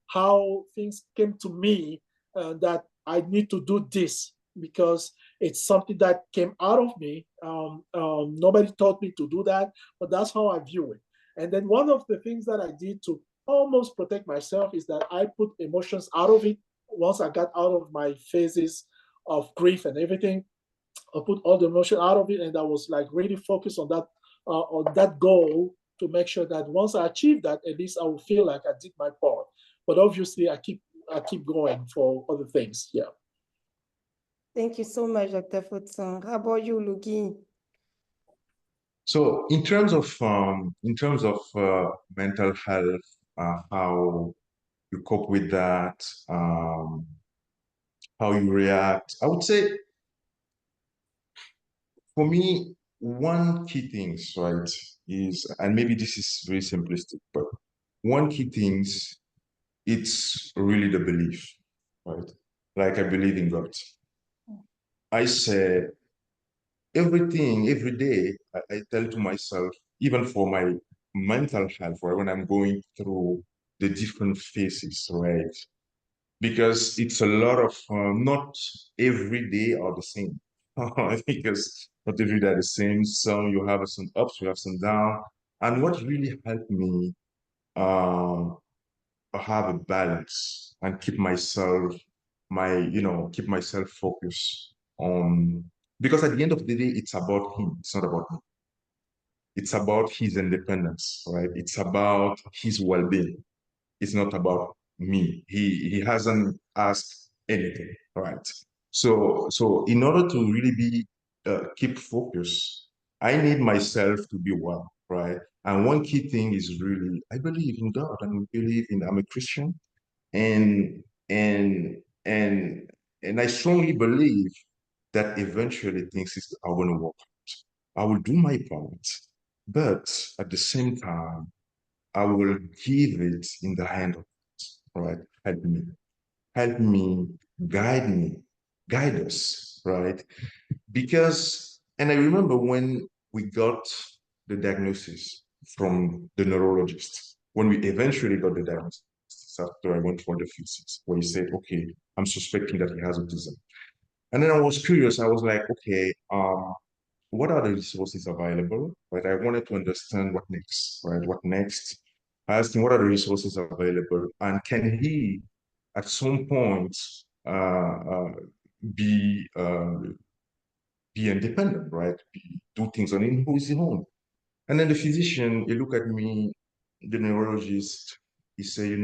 how things came to me, that I need to do this because it's something that came out of me. Nobody taught me to do that, but that's how I view it. And then one of the things that I did to almost protect myself is that I put emotions out of it. Once I got out of my phases of grief and everything, I put all the emotion out of it, and I was like really focused on that goal to make sure that once I achieve that, at least I will feel like I did my part. But obviously, I keep going for other things. Yeah. Thank you so much, Dr. Futsang. How about you, Lugi? So in terms of mental health, how you cope with that, how you react, I would say for me, one key things, right, is, and maybe this is very simplistic, but one key things, it's really the belief, right? Like I believe in God. I say everything, every day, I tell to myself, even for my mental health, right, when I'm going through the different phases, right? Because it's a lot of, not every day are the same. Because not every day are the same. Some you have some ups, you have some down. And what really helped me uh, have a balance and keep myself, keep myself focused on, because at the end of the day, it's about him. It's not about me. It's about his independence, right? It's about his well-being. It's not about me. He hasn't asked anything, right? So in order to really be keep focus, I need myself to be well, right? And one key thing is really I believe in God. I'm a Christian, and and and and I strongly believe that eventually are going to work. I will do my part, but at the same time, I will give it in the hand of God, right? Help me, guide me, guide us, right? Because, and I remember when we got the diagnosis from the neurologist, when we eventually got the diagnosis after I went for the physics, where he said, okay, I'm suspecting that he has autism. And then I was curious. I was like, okay, what are the resources available? Right. I wanted to understand what next, right? What next? I asked him, what are the resources available? And can he, at some point, uh, uh, be be independent, right? Do things on his own. And then the physician, he looked at me, the neurologist, he said,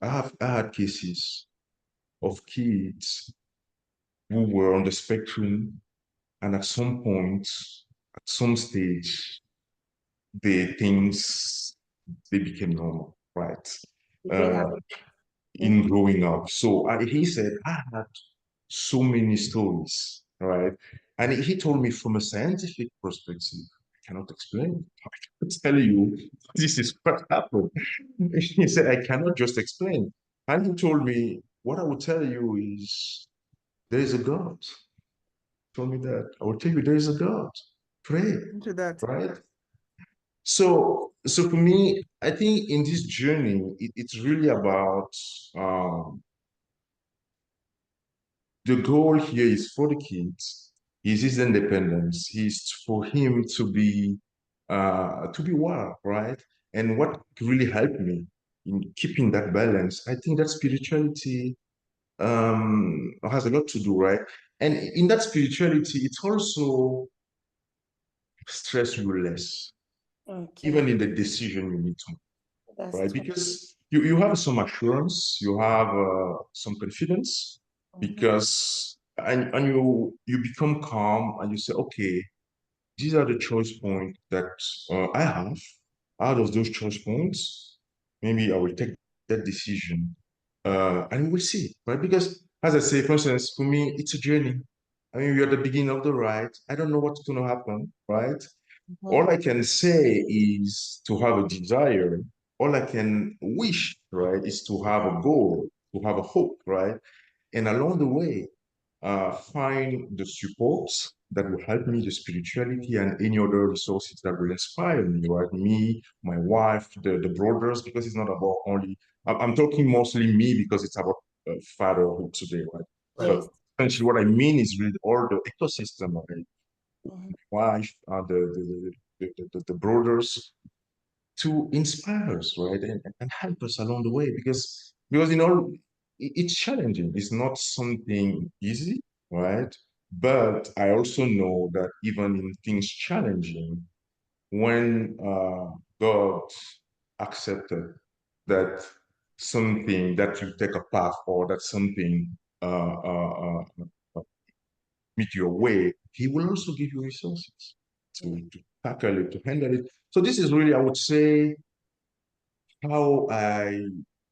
I had cases of kids who were on the spectrum, and at some point, at some stage, the things they became normal, right? Bring Uh, up. in growing up. So he said, I had so many stories, right? And he told me from a scientific perspective, cannot explain. I cannot tell you this is what happened. He said, I cannot just explain. And he told me, what I will tell you is there is a God. He told me that. I will tell you there is a God. Pray, Into that. right? So for me, I think in this journey, it's really about the goal here is for the kids, is his independence, is for him to be well, right? And what really helped me in keeping that balance, I think that spirituality has a lot to do, right? And in that spirituality, it's also stress you less, even Okay. in the decision you need to, That's right? true. Because you have some assurance, you have some confidence, because and you become calm and you say, okay, these are the choice points that I have. Out of those choice points, maybe I will take that decision, and we'll see, right? Because as I say, for instance, for me, it's a journey. I mean, we're at the beginning of the ride. I don't know what's going to happen, right? All I can say is to have a desire. All I can wish, right, is to have a goal, to have a hope, right? And along the way, find the support that will help me, the spirituality and any other resources that will inspire me, right? Me, my wife, the brothers, because it's not about only, I'm talking mostly me because it's about fatherhood today, right? But Yes. essentially what I mean is really all the ecosystem of it, Mhm. wife, the brothers, to inspire us, right, and help us along the way, because it's challenging. It's not something easy, right? But I also know that even in things challenging, when God accepted that something that you take a path or that something meet your way, He will also give you resources to tackle it, to handle it. So this is really, I would say, how I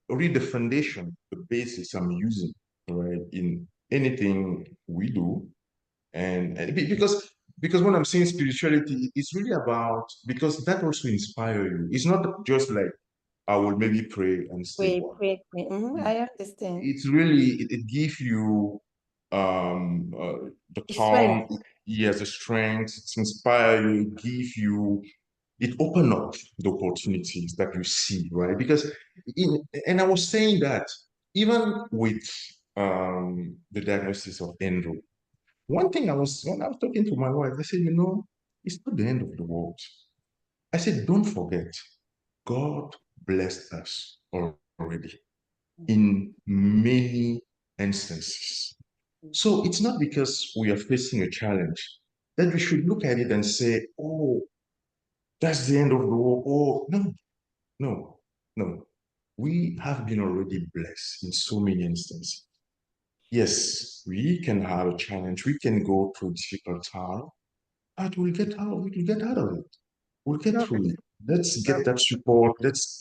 read the foundation, the basis I'm using, right, in anything we do. And because when I'm saying spirituality, it's really about, because that also inspire you. It's not just like I will maybe pray and stay Pray, quiet. pray, pray. I understand. It's really, it gives you the calm, Strength. yes, the strength, it inspire you, it give you, it open up the opportunities that you see, right? Because and I was saying that even with the diagnosis of Endo, one thing when I was talking to my wife, I said, it's not the end of the world. I said, don't forget, God blessed us already in many instances. So it's not because we are facing a challenge that we should look at it and say, oh, that's the end of the world. Oh, no, no, no. We have been already blessed in so many instances. Yes, we can have a challenge. We can go through difficult time, but we'll get out of it. We'll get Love it. through it. Let's Love get that support. Let's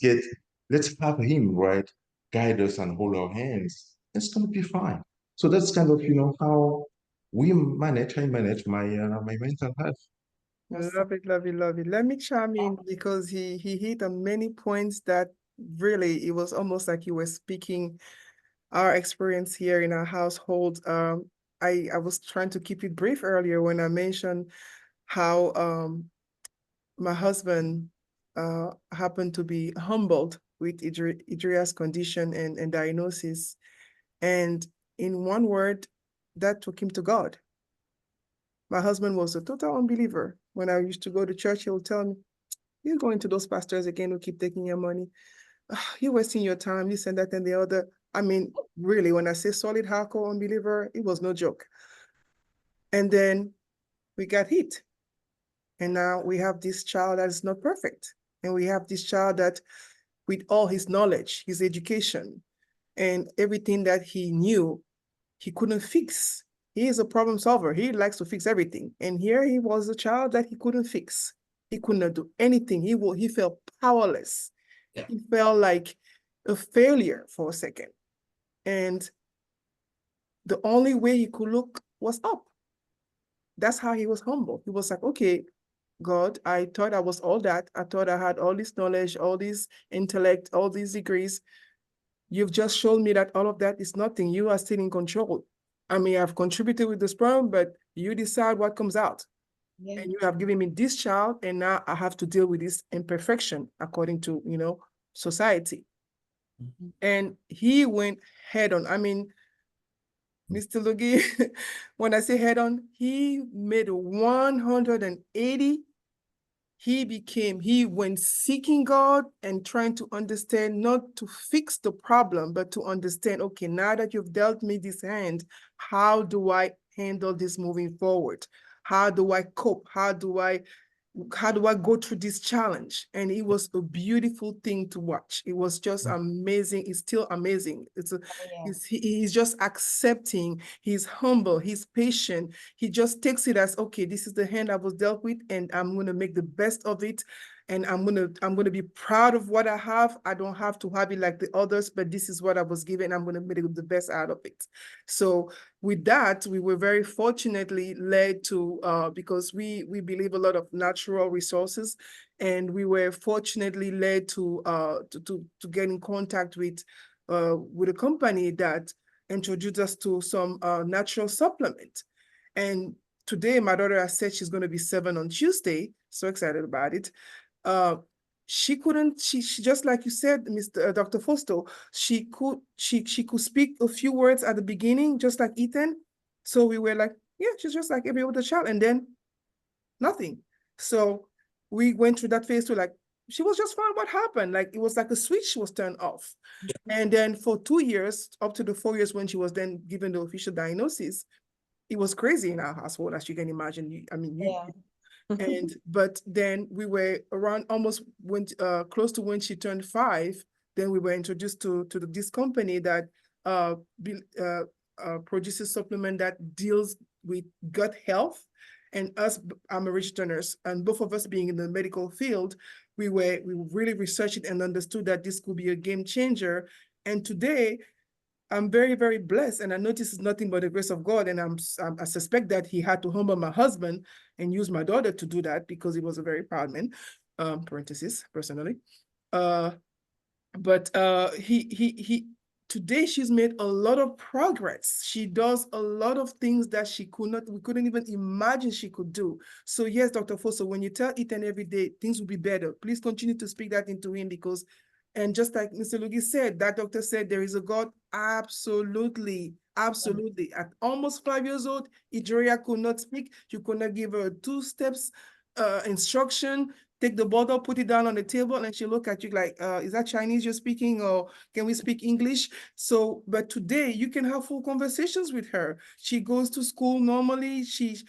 have him, right, guide us and hold our hands. It's gonna be fine. So that's kind of, how I manage my mental health. Awesome. Love it, love it, love it. Let me chime in because he hit on many points that really it was almost like you were speaking our experience here in our household. I was trying to keep it brief earlier when I mentioned how my husband happened to be humbled with Idria's condition and diagnosis. And in one word, that took him to God. My husband was a total unbeliever. When I used to go to church, he would tell me, you're going to those pastors again who keep taking your money. You're wasting your time, this and that and the other. I mean, really, when I say solid hardcore unbeliever, it was no joke. And then we got hit. And now we have this child that is not perfect. And we have this child that, with all his knowledge, his education, and everything that he knew, he couldn't fix. He is a problem solver. He likes to fix everything. And here he was a child that he couldn't fix. He could not do anything. He felt powerless. He felt like a failure for a second. And the only way he could look was up. That's how he was humble. He was like, okay, God. I thought I was all that. I thought I had all this knowledge, all this intellect, all these degrees. You've just shown me that all of that is nothing. You are still in control. I mean, I've contributed with the sperm, but you decide what comes out. Yeah. And you have given me this child, and now I have to deal with this imperfection according to, society. And he went head on. I mean, Mr. Lugi, when I say head on, he made 180. He went seeking God and trying to understand, not to fix the problem, but to understand, okay, now that you've dealt me this hand, how do I handle this moving forward? How do I cope? How do I go through this challenge? And it was a beautiful thing to watch. It was just amazing. It's still amazing. He's just accepting. He's humble. He's patient. He just takes it as, okay, this is the hand I was dealt with, and I'm gonna make the best of it. And I'm gonna be proud of what I have. I don't have to have it like the others, but this is what I was given. I'm gonna make the best out of it. So with that, we were very fortunately led to, because we believe a lot of natural resources, and we were fortunately led to get in contact with a company that introduced us to some natural supplement. And today, my daughter has said she's going to be 7 on Tuesday. So excited about it. She couldn't, she just like you said, Dr. Fosto, she could speak a few words at the beginning, just like Ethan. So we were like, yeah, she's just like every other child, and then nothing. So we went through that phase to like, she was just fine. What happened? Like, it was like a switch was turned off. And then for 2 years, up to the 4 years when she was then given the official diagnosis, it was crazy in our household, as you can imagine. But then we were around almost close to when she turned 5. Then we were introduced to this company that produces supplement that deals with gut health. And us, I'm a registered nurse, and both of us being in the medical field, we really researched it and understood that this could be a game changer. And today, I'm very, very blessed, and I know this is nothing but the grace of God. And I suspect that he had to humble my husband and use my daughter to do that, because he was a very proud man. Parenthesis, personally. But he today she's made a lot of progress. She does a lot of things that we couldn't even imagine she could do. So yes, Dr. Fosso, when you tell Ethan every day things will be better, please continue to speak that into him, because, and just like Mr. Lugi said, that doctor said there is a God. Absolutely. Absolutely. At almost 5 years old, Ijoria could not speak. You could not give her 2 steps instruction. Take the bottle, put it down on the table, and she look at you like, is that Chinese you're speaking, or can we speak English? So, but today you can have full conversations with her. She goes to school normally. She's,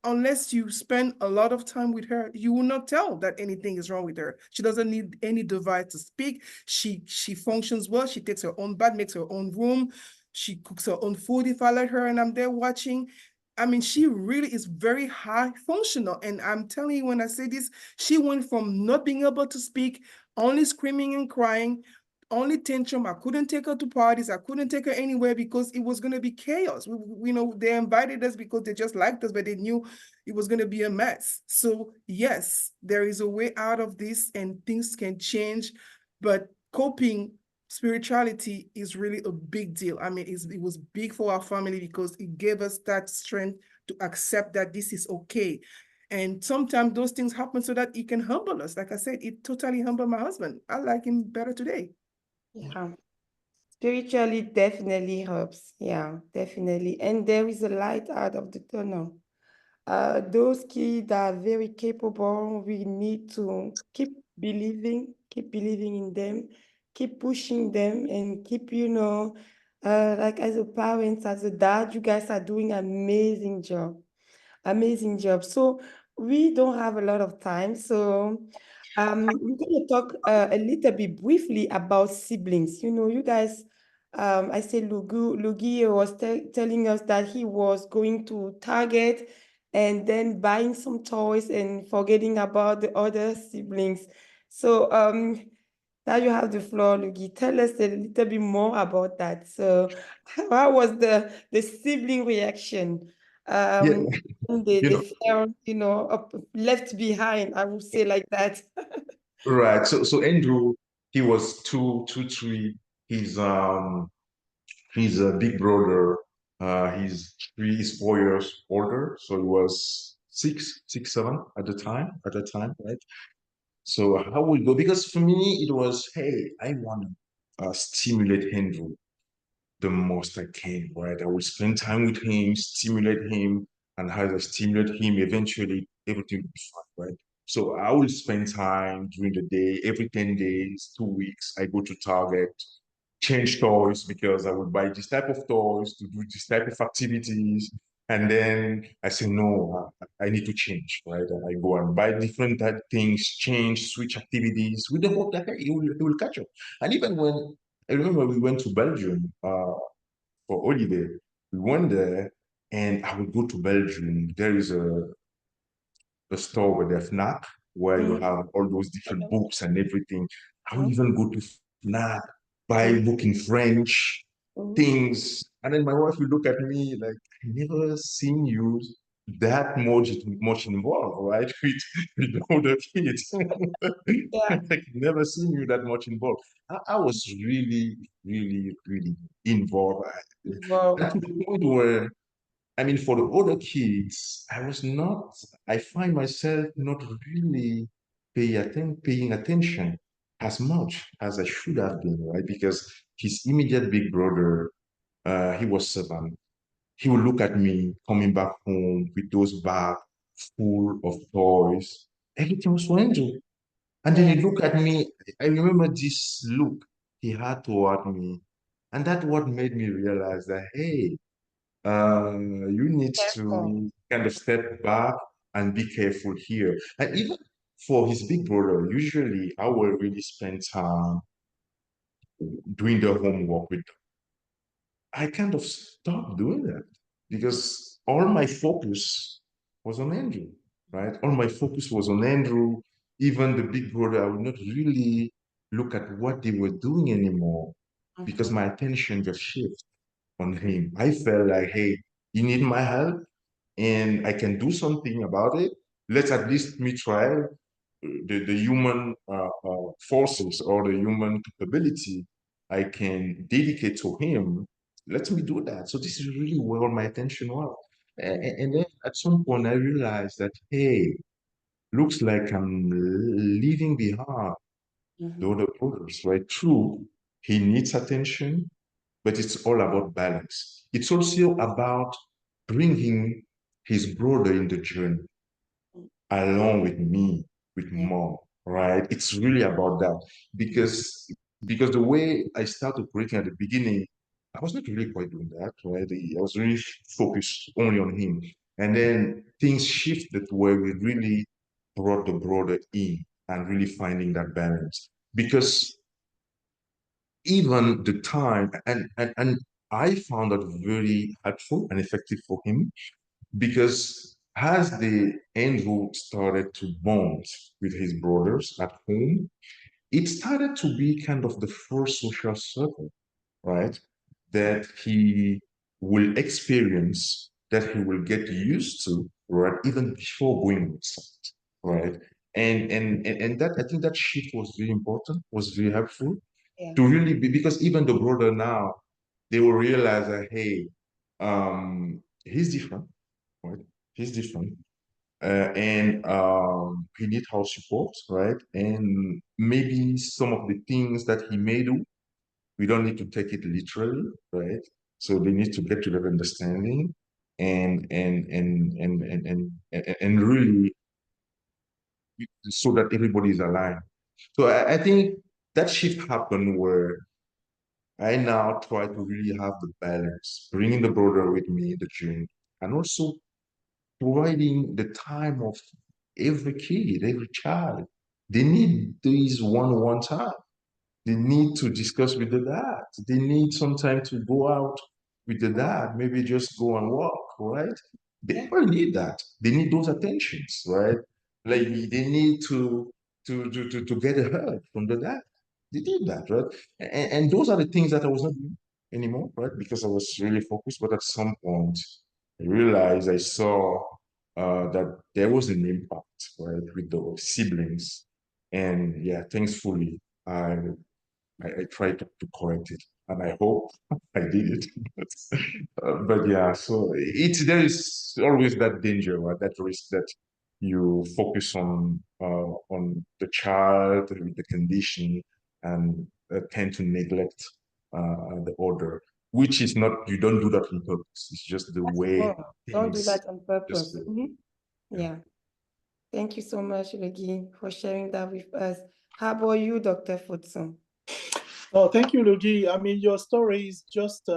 unless you spend a lot of time with her, you will not tell that anything is wrong with her. She doesn't need any device to speak. She functions well. She takes her own bath, makes her own room. She cooks her own food if I let her and I'm there watching. I mean, she really is very high functional. And I'm telling you, when I say this, she went from not being able to speak, only screaming and crying, only tantrum. I couldn't take her to parties. I couldn't take her anywhere because it was going to be chaos. They invited us because they just liked us, but they knew it was going to be a mess. So yes, there is a way out of this, and things can change, but coping spirituality is really a big deal. I mean, it was big for our family because it gave us that strength to accept that this is okay. And sometimes those things happen so that it can humble us. Like I said, it totally humbled my husband. I like him better today. Yeah. Spiritually definitely helps. Yeah, definitely. And there is a light out of the tunnel. Those kids are very capable. We need to keep believing in them, keep pushing them, and keep, like as a parent, as a dad, you guys are doing amazing job. Amazing job. So we don't have a lot of time. So we're going to talk a little bit briefly about siblings. You guys, I said Lugi was telling us that he was going to Target and then buying some toys and forgetting about the other siblings. So now you have the floor, Lugi. Tell us a little bit more about that. So how was the sibling reaction? Yeah, um, they you they know, felt, left behind, I would say like that. right. So Andrew, he was two, three. He's he's a big brother. He's 4 years older, so he was six, seven at the time. At the time, right? So how we go? Because for me, it was, hey, I want to stimulate Andrew the most I can, right? I will spend time with him, stimulate him, and as I stimulate him, eventually everything will be fine, right? So I will spend time during the day, every 10 days, 2 weeks, I go to Target, change toys because I would buy this type of toys to do this type of activities. And then I say, no, I need to change, right? And I go and buy different type things, change, switch activities with the hope that hey, it will catch up. And even when I remember we went to Belgium for holiday, we went there and I would go to Belgium. There is a store with a FNAC where you Mhm. have all those different books and everything. I would Mhm. even go to FNAC, buy a Mhm. book in French, Mhm. things. And then my wife would look at me like, I never seen you that much involved, right? With all the kids. Yeah, Like never seen you that much involved. I was really, really, really involved. involved. To the point where I mean, for the older kids, I find myself not really paying attention as much as I should have been, right? Because his immediate big brother, he was 7. He would look at me coming back home with those bags full of toys. Everything was for Angel. And then Yeah, he looked at me. I remember this look he had toward me. And that what made me realize that, hey, you need careful. to kind of step back and be careful here. And even for his big brother, usually I will really spend time doing the homework with them. I kind of stopped doing that because all my focus was on Andrew, right? All my focus was on Andrew. Even the big brother, I would not really look at what they were doing anymore because Mhm. my attention just shifted on him. I felt like, hey, you need my help and I can do something about it. Let's at least me try the human forces or the human capability I can dedicate to him. Let me do that. So this is really where my attention was. And then at some point I realized that, hey, looks like I'm leaving behind the Mhm. other brothers, right? True, he needs attention, but it's all about balance. It's also about bringing his brother in the journey along with me, with Yeah, mom, right? It's really about that because the way I started creating at the beginning, I was not really quite doing that, right? I was really focused only on him, and then things shifted where we really brought the brother in and really finding that balance because even the time and I found that very helpful and effective for him because as the Andrew started to bond with his brothers at home, it started to be kind of the first social circle, right? That he will experience, that he will get used to, right? Even before going outside, right? And that I think that shift was very important, was very helpful yeah, to really be because even the brother now, they will realize that hey, he's different, right? He's different. And he needs our support, right? And maybe some of the things that he may do, we don't need to take it literally, right? So they need to get to that understanding and really so that everybody is aligned. So I think that shift happened where I now try to really have the balance, bringing the brother with me in the gym, and also providing the time of every kid, every child. They need this one-on-one time. They need to discuss with the dad. They need some time to go out with the dad, maybe just go and walk, right? They yeah. all need that. They need those attentions, right? Like they need to get a hug from the dad. They did that, right? And those are the things that I was not doing anymore, right? Because I was really focused. But at some point, realized, I saw that there was an impact, right, with the siblings. And yeah, thankfully, I tried to correct it, and I hope I did it. But yeah, so there is always that danger, right? That risk that you focus on the child with the condition and tend to neglect the order, which is not, you don't do that on purpose. It's just the way No, don't do things that on just purpose. go. Yeah. Yeah. Thank you so much, Lugi, for sharing that with us. How about you, Dr. Futsu? Oh, thank you, Luigi. I mean, your story is just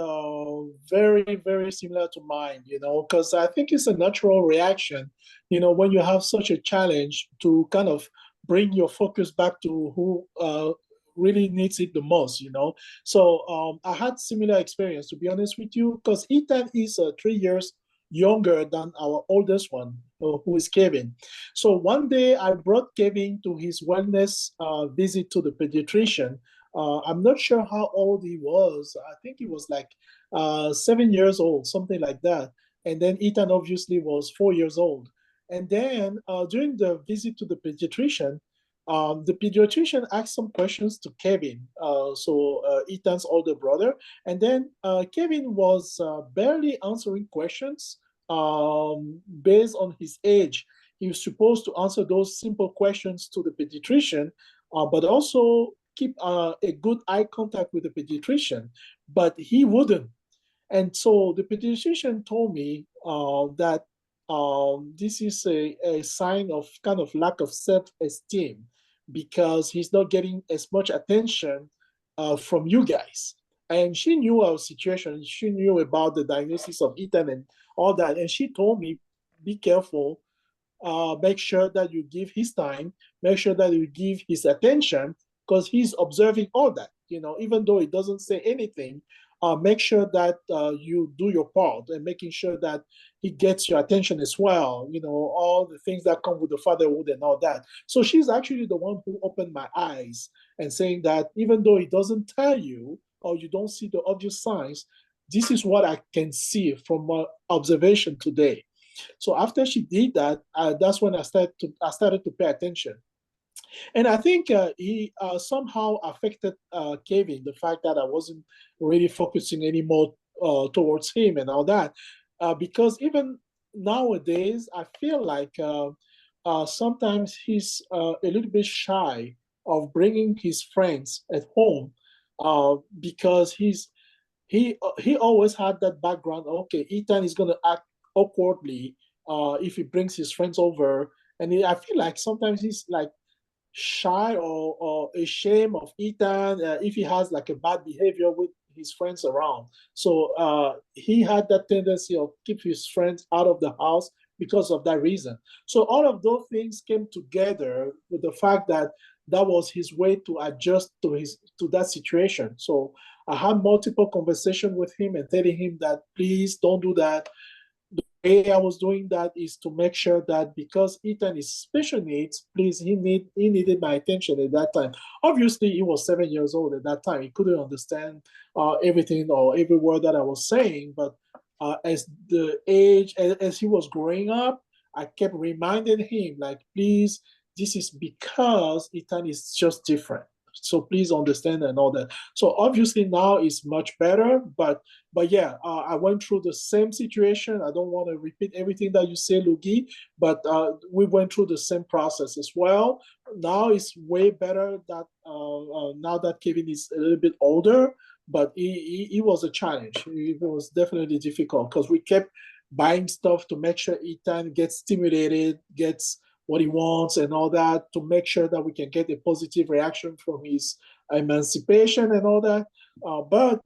very, very similar to mine, because I think it's a natural reaction, when you have such a challenge to kind of bring your focus back to who really needs it the most, So I had similar experience, to be honest with you, because Ethan is 3 years younger than our oldest one, who is Kevin. So one day I brought Kevin to his wellness visit to the pediatrician. I'm not sure how old he was. I think he was like 7 years old, something like that. And then Ethan obviously was 4 years old. And then during the visit to the pediatrician asked some questions to Kevin, Ethan's older brother. And then Kevin was barely answering questions based on his age. He was supposed to answer those simple questions to the pediatrician, but also keep a good eye contact with the pediatrician, but he wouldn't. And so the pediatrician told me that this is a sign of kind of lack of self-esteem because he's not getting as much attention from you guys. And she knew our situation. She knew about the diagnosis of Ethan and all that. And she told me, be careful, make sure that you give his time, make sure that you give his attention, because he's observing all that. Even though he doesn't say anything, make sure that you do your part and making sure that he gets your attention as well. All the things that come with the fatherhood and all that. So she's actually the one who opened my eyes and saying that even though he doesn't tell you or you don't see the obvious signs, this is what I can see from my observation today. So after she did that, that's when I started to pay attention. And I think he somehow affected Kevin, the fact that I wasn't really focusing anymore towards him and all that. Because even nowadays, I feel like sometimes he's a little bit shy of bringing his friends at home because he always had that background. Okay, Ethan is going to act awkwardly if he brings his friends over, and I feel like sometimes he's like shy or ashamed of Ethan if he has like a bad behavior with his friends around. So he had that tendency of keep his friends out of the house because of that reason. So all of those things came together with the fact that that was his way to adjust to that situation. So I had multiple conversations with him and telling him that please don't do that. Way I was doing that is to make sure that because Ethan is special needs, please, he needed my attention at that time. Obviously, he was 7 years old at that time. He couldn't understand everything or every word that I was saying. But as he was growing up, I kept reminding him, like, please, this is because Ethan is just different. So please understand and all that. So obviously now it's much better, but yeah, I went through the same situation. I don't want to repeat everything that you say, Lugi, but we went through the same process as well. Now it's way better that now that Kevin is a little bit older, but he was a challenge. It was definitely difficult because we kept buying stuff to make sure Ethan gets stimulated, gets what he wants and all that to make sure that we can get a positive reaction from his emancipation and all that. But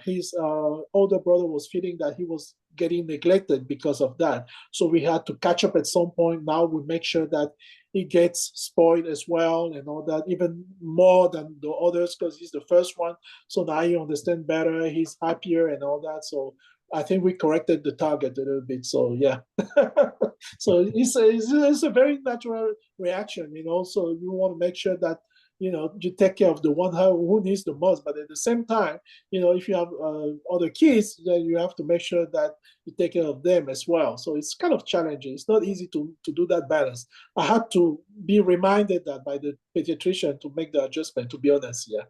his older brother was feeling that he was getting neglected because of that. So we had to catch up at some point. Now we make sure that he gets spoiled as well and all that, even more than the others because he's the first one. So now he understands better. He's happier and all that. So I think we corrected the target a little bit. So yeah. So it's a very natural reaction, So you want to make sure that you take care of the one who needs the most. But at the same time, if you have other kids, then you have to make sure that you take care of them as well. So it's kind of challenging. It's not easy to do that balance. I had to be reminded that by the pediatrician to make the adjustment, to be honest. Yeah.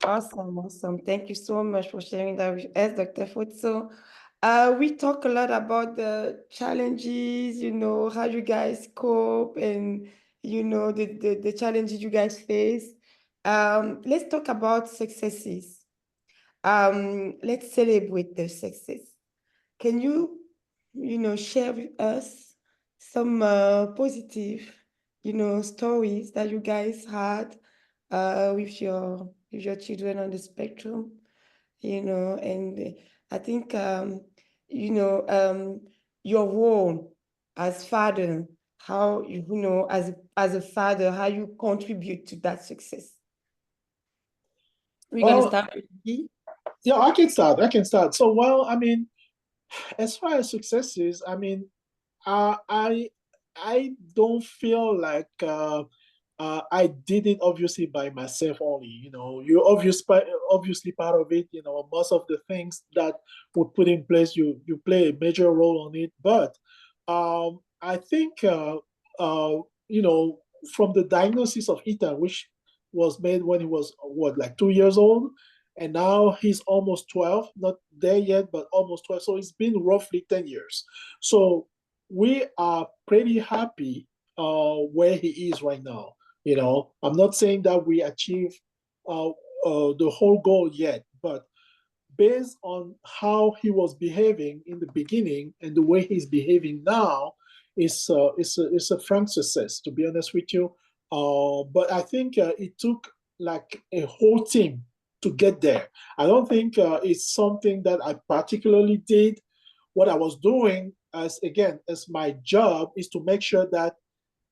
Awesome, awesome. Thank you so much for sharing that with us, Dr. Foto. We talk a lot about the challenges, how you guys cope and, the challenges you guys face. Let's talk about successes. Let's celebrate the success. Can you, share with us some positive, stories that you guys had with your children on the spectrum, and I think your role as father, how as a father, how you contribute to that success. We're gonna Well, start with Guy. yeah, I can start. So, well, I mean, as far as successes, I mean, I don't feel like I did it obviously by myself only. You're obviously part of it. Most of the things that we put in place, you play a major role on it. But I think you know from the diagnosis of Ethan, which was made when he was what, like 2 years old, and now he's almost 12, not there yet, but almost 12. So it's been roughly 10 years. So we are pretty happy where he is right now. I'm not saying that we achieve the whole goal yet, but based on how he was behaving in the beginning and the way he's behaving now, it's a frank success, to be honest with you. But I think it took like a whole team to get there. I don't think it's something that I particularly did. What I was doing as my job is to make sure that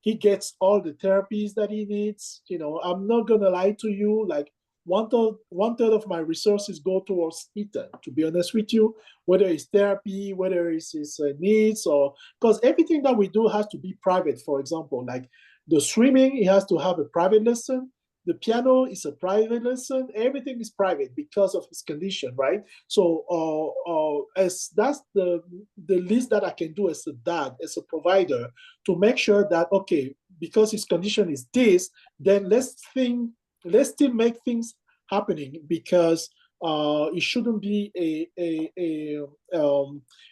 he gets all the therapies that he needs. I'm not gonna lie to you. Like one third of my resources go towards Ethan. To be honest with you, whether it's therapy, whether it's his needs, or because everything that we do has to be private. For example, like the swimming, he has to have a private lesson. The piano is a private lesson. Everything is private because of his condition, right? So, as that's the least that I can do as a dad, as a provider, to make sure that okay, because his condition is this, then let's still make things happening, because it shouldn't be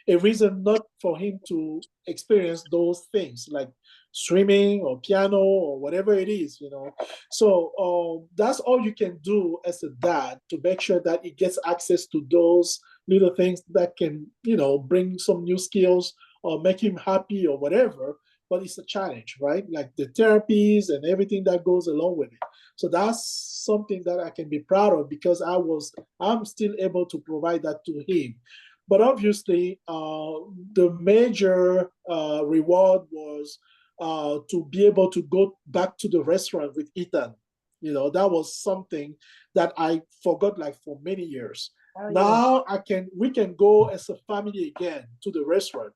a reason not for him to experience those things like swimming or piano or whatever it is. So that's all you can do as a dad, to make sure that he gets access to those little things that can bring some new skills or make him happy or whatever. But it's a challenge, right? Like the therapies and everything that goes along with it. So that's something that I can be proud of, because I'm still able to provide that to him. But obviously, the major reward was to be able to go back to the restaurant with Ethan. That was something that I forgot like for many years. Oh, yeah. Now we can go as a family again to the restaurant,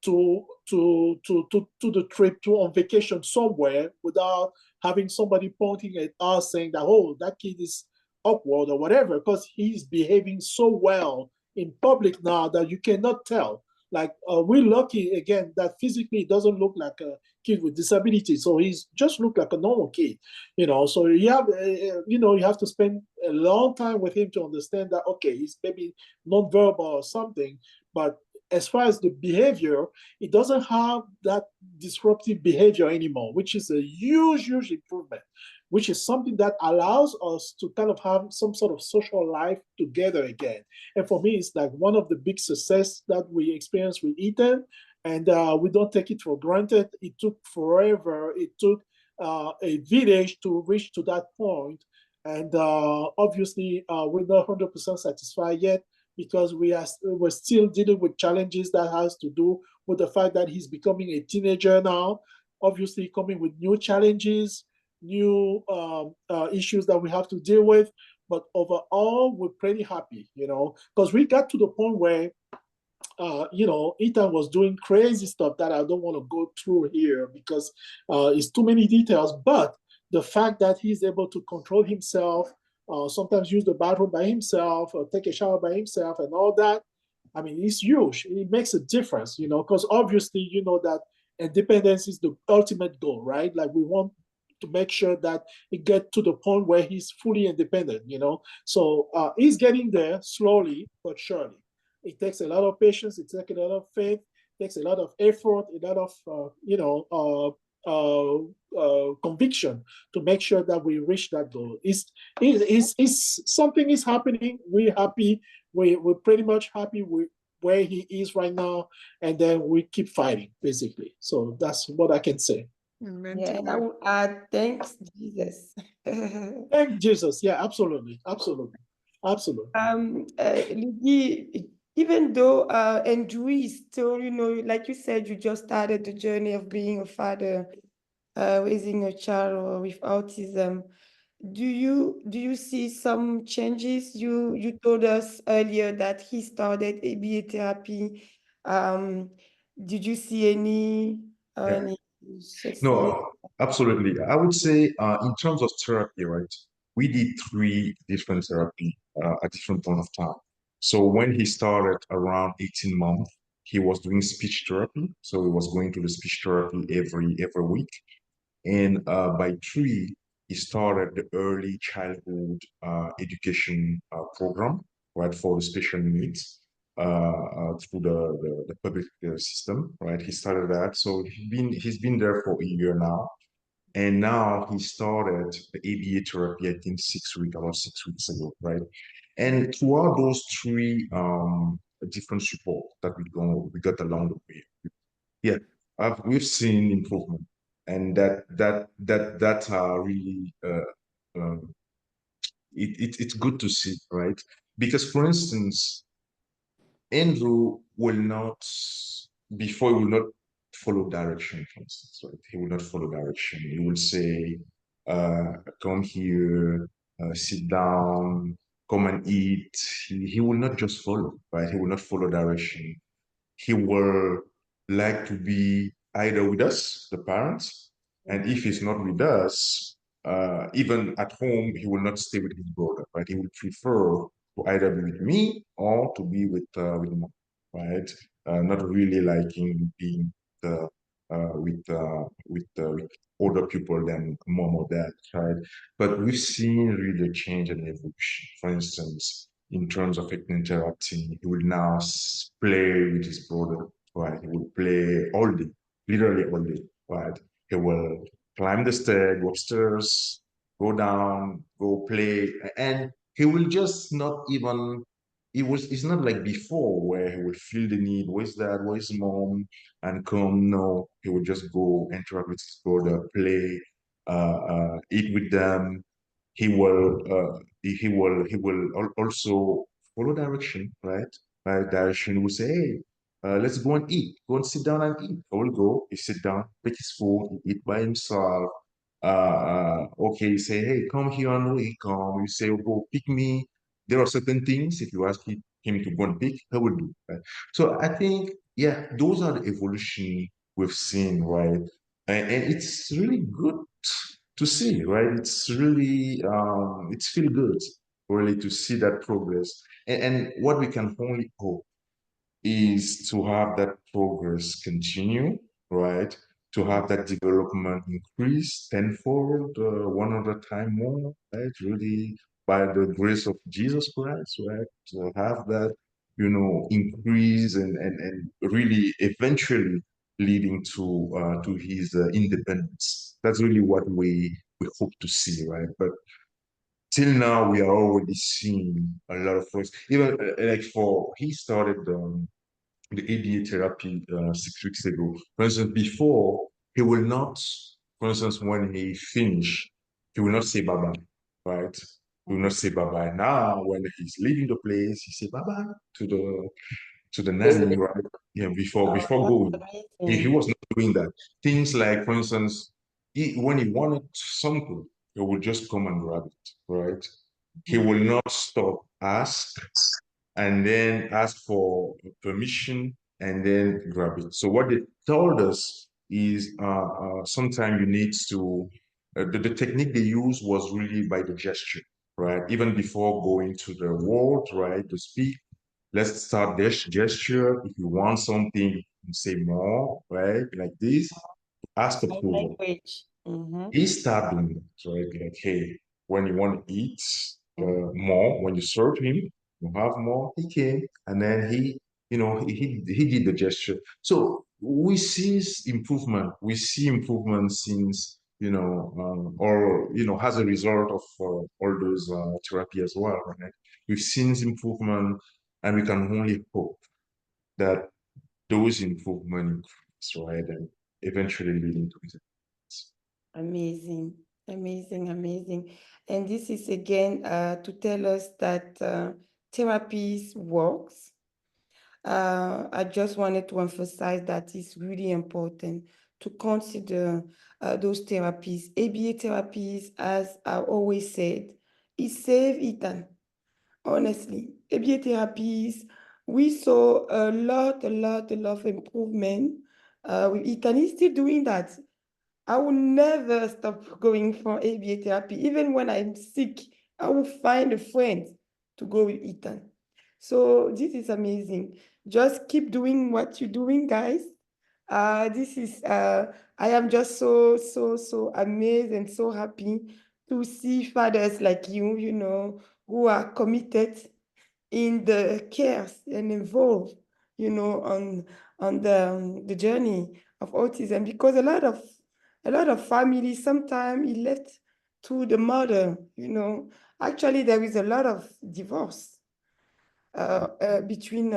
to the trip, to on vacation somewhere, without having somebody pointing at us saying that, oh, that kid is awkward or whatever, because he's behaving so well in public now that you cannot tell. Like we're lucky again that physically he doesn't look like a kid with disability, so he's just look like a normal kid. So you have to spend a long time with him to understand that okay, he's maybe non-verbal or something, but as far as the behavior, it doesn't have that disruptive behavior anymore, which is a huge, huge improvement, which is something that allows us to kind of have some sort of social life together again. And for me, it's like one of the big success that we experienced with Ethan, and we don't take it for granted. It took forever. It took a village to reach to that point. And obviously, we're not 100% satisfied yet, because we're still dealing with challenges that has to do with the fact that he's becoming a teenager now, obviously coming with new challenges, new issues that we have to deal with. But overall, we're pretty happy, because we got to the point where Ethan was doing crazy stuff that I don't want to go through here, because it's too many details. But the fact that he's able to control himself, sometimes use the bathroom by himself, or take a shower by himself, and all that. I mean, it's huge. It makes a difference, because obviously, that independence is the ultimate goal, right? Like we want to make sure that it get to the point where he's fully independent, So he's getting there slowly but surely. It takes a lot of patience. It takes a lot of faith. It takes a lot of effort. A lot of conviction to make sure that we reach that goal. It's something is happening. We're happy. We're pretty much happy with where he is right now, and then we keep fighting, basically. So that's what I can say. Amen Yeah, to and I that. will add, thanks, Jesus. Thank Jesus. Yeah, absolutely. Absolutely. Absolutely. Ligi, even though Andrew is still, like you said, you just started the journey of being a father, raising a child with autism. Do you see some changes? You told us earlier that he started ABA therapy. Um, did you see Yeah. any success? No, absolutely. I would say in terms of therapy, right, we did three different therapy at different point of time. So when he started around 18 months, he was doing speech therapy. So he was going to the speech therapy every week. And by three, he started the early childhood education program, right, for the special needs through the public system, right? He started that. So he's been there for a year now. And now he started the ABA therapy, I think about 6 weeks ago, right? And throughout those three different support that we got along the way, yeah, we've seen improvement, and that's really it's good to see, right? Because, for instance, Andrew will not before he will not follow direction, for instance, right? He will not follow direction. He will say, uh, "Come here, sit down, come and eat." He will not just follow, right? He will not follow direction. He will like to be either with us, the parents, and if he's not with us, even at home, he will not stay with his brother, right? He will prefer to either be with me or to be with mom, right? Not really liking being with older people than mom or dad, right? But we've seen really a change and evolution. For instance, in terms of interacting, he will now play with his brother, right? He will play all day, literally all day, right? He will climb the stair, go upstairs, go down, go play, and he will just not even. It's not like before where he would feel the need, where's dad, where's mom, and come. No, he would just go interact with his brother, play, eat with them. He will also follow direction, right? Right direction will say, hey, let's go and eat. Go and sit down and eat. I will go. He sit down, pick his food, he eat by himself. Okay, you say, hey, come here and we come. You say, oh, go pick me. There are certain things, if you ask him to go and pick, he will do. Right? So I think, yeah, those are the evolution we've seen, right? And it's really good to see, right? It's really it's feel good really to see that progress. And what we can only hope is to have that progress continue, right? To have that development increase tenfold, 100 times more, right? Really, by the grace of Jesus Christ, right? To have that, increase and really eventually leading to his independence. That's really what we hope to see, right? But till now, we are already seeing a lot of folks. Even like he started the ABA therapy 6 weeks ago. For instance, before he will not, for instance, when he finish, he will not say bye bye, right? He will not say bye bye. Now, when he's leaving the place, he say bye bye to the nanny, right? Yeah, before That's going. He amazing. was not doing that. Things like, for instance, when he wanted something, he would just come and grab it, right? He will not stop, ask, and then ask for permission and then grab it. So what they told us is sometimes you need to the technique they used was really by the gesture, right? Even before going to the word, right, to speak, let's start this gesture. If you want something, you can say more, right? Like this, ask approval. Language. Mm-hmm. He started doing that, right? Like, hey, when you want to eat more, when you serve him, you have more. He came and then he did the gesture. So we see improvement. We see improvement since or as a result of all those therapy as well, right? We've seen improvement, and we can only hope that those improvement increase, right, and eventually leading to results. Amazing, amazing, amazing. And this is again to tell us that therapies works. I just wanted to emphasize that it's really important to consider those therapies. ABA therapies, as I always said, it save Ethan. Honestly, ABA therapies, we saw a lot of improvement with Ethan. He's still doing that. I will never stop going for ABA therapy. Even when I'm sick, I will find a friend to go with Ethan. So this is amazing. Just keep doing what you're doing, guys. I am just so amazed and so happy to see fathers like you, who are committed in the cares and involved, on the journey of autism, because a lot of families sometimes it left to the mother. Actually, there is a lot of divorce between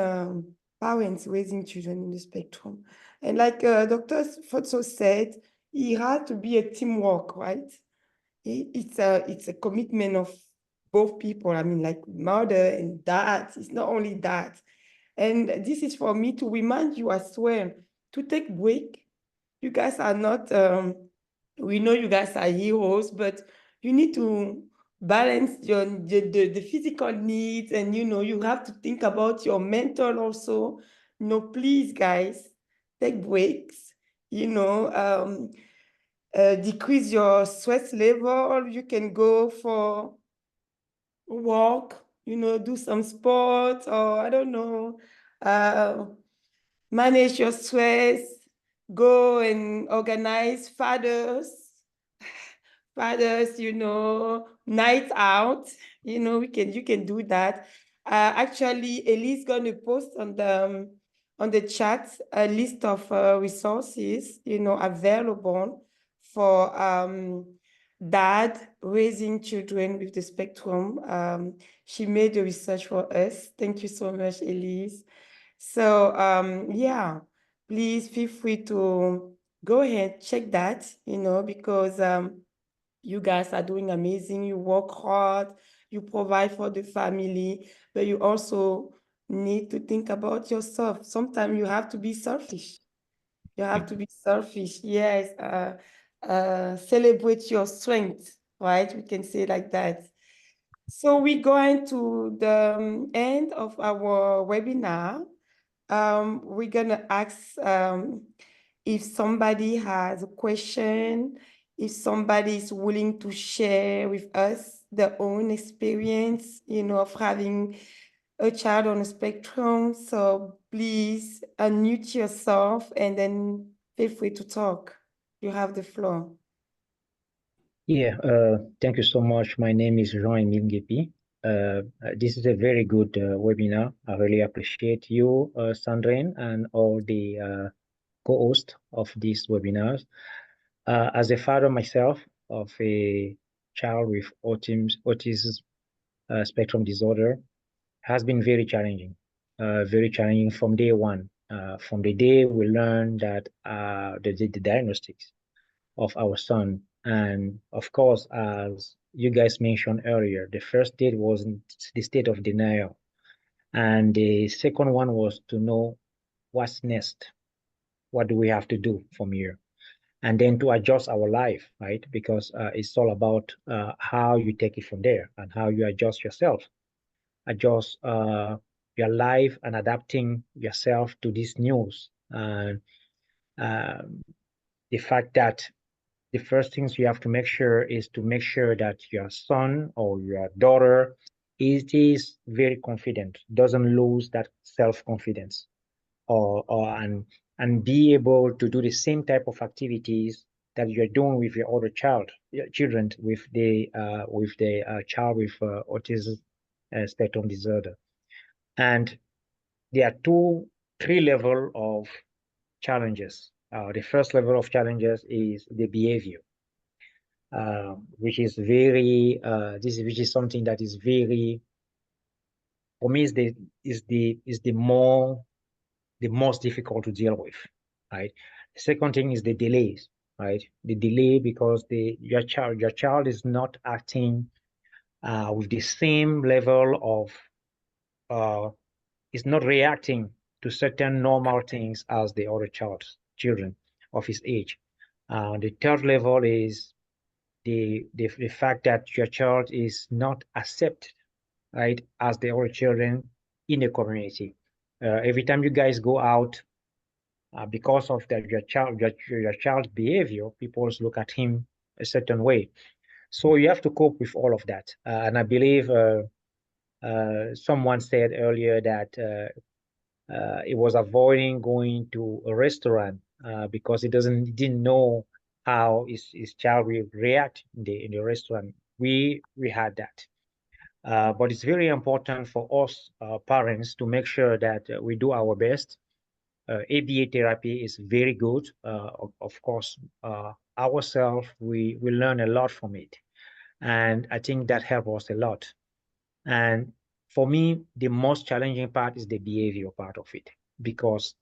parents raising children in the spectrum. And like Dr. Foto said, it had to be a teamwork, right? It's a commitment of both people. I mean, like mother and dad. It's not only that. And this is for me to remind you as well to take break. You guys are not, we know you guys are heroes, but you need to balance the physical needs, and you have to think about your mental also. Please, guys, take breaks, decrease your stress level. You can go for walk, do some sport, or I don't know, manage your stress, go and organize fathers, night out, you can do that. Actually, Elise gonna post on the chat a list of resources, available for dad raising children with the spectrum. She made the research for us. Thank you so much, Elise. So yeah, please feel free to go ahead, check that, because you guys are doing amazing. You work hard, you provide for the family, but you also need to think about yourself. Sometimes you have to be selfish. You have to be selfish. Yes. Celebrate your strength, right? We can say like that. So we're going to the end of our webinar. We're gonna ask if somebody has a question, if somebody is willing to share with us their own experience, of having a child on a spectrum. So please unmute yourself and then feel free to talk. You have the floor. Yeah, thank you so much. My name is Jean-Emile Ngepi. This is a very good webinar. I really appreciate you, Sandrine, and all the co-hosts of these webinars. As a father myself of a child with autism spectrum disorder, has been very challenging from day one. From the day we learned that the diagnostics of our son. And of course, as you guys mentioned earlier, the first state was the state of denial. And the second one was to know what's next. What do we have to do from here? And then to adjust our life, right? Because it's all about how you take it from there and how you adjust yourself, adjust your life and adapting yourself to this news. And the fact that the first things you have to make sure is to make sure that your son or your daughter is very confident, doesn't lose that self-confidence, and be able to do the same type of activities that you're doing with your other children with the child with autism spectrum disorder. And there are three level of challenges. The first level of challenges is the behavior, which is very which is something that is very, for me, is the most difficult to deal with, right? The second thing is the delays, right? The delay because your child is not acting with the same level of is not reacting to certain normal things as the other children of his age. The third level is the fact that your child is not accepted, right, as the other children in the community. Every time you guys go out, because of that your child's behavior, people look at him a certain way. So you have to cope with all of that. And I believe someone said earlier that he was avoiding going to a restaurant because he didn't know how his child will react in the restaurant. We had that. But it's very important for us parents to make sure that we do our best. ABA therapy is very good. Of course, ourselves, we learn a lot from it. And I think that helps us a lot. And for me, the most challenging part is the behavior part of it, because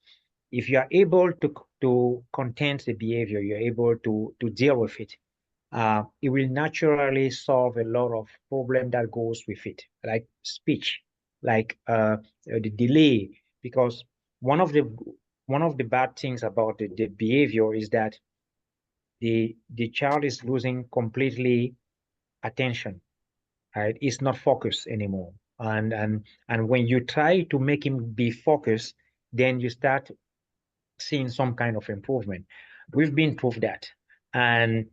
if you are able to contain the behavior, you're able to deal with it, it will naturally solve a lot of problem that goes with it, like speech, like the delay. Because one of the bad things about the behavior is that the child is losing completely attention, right? It's not focused anymore. And when you try to make him be focused, then you start seeing some kind of improvement. We've been proved that. And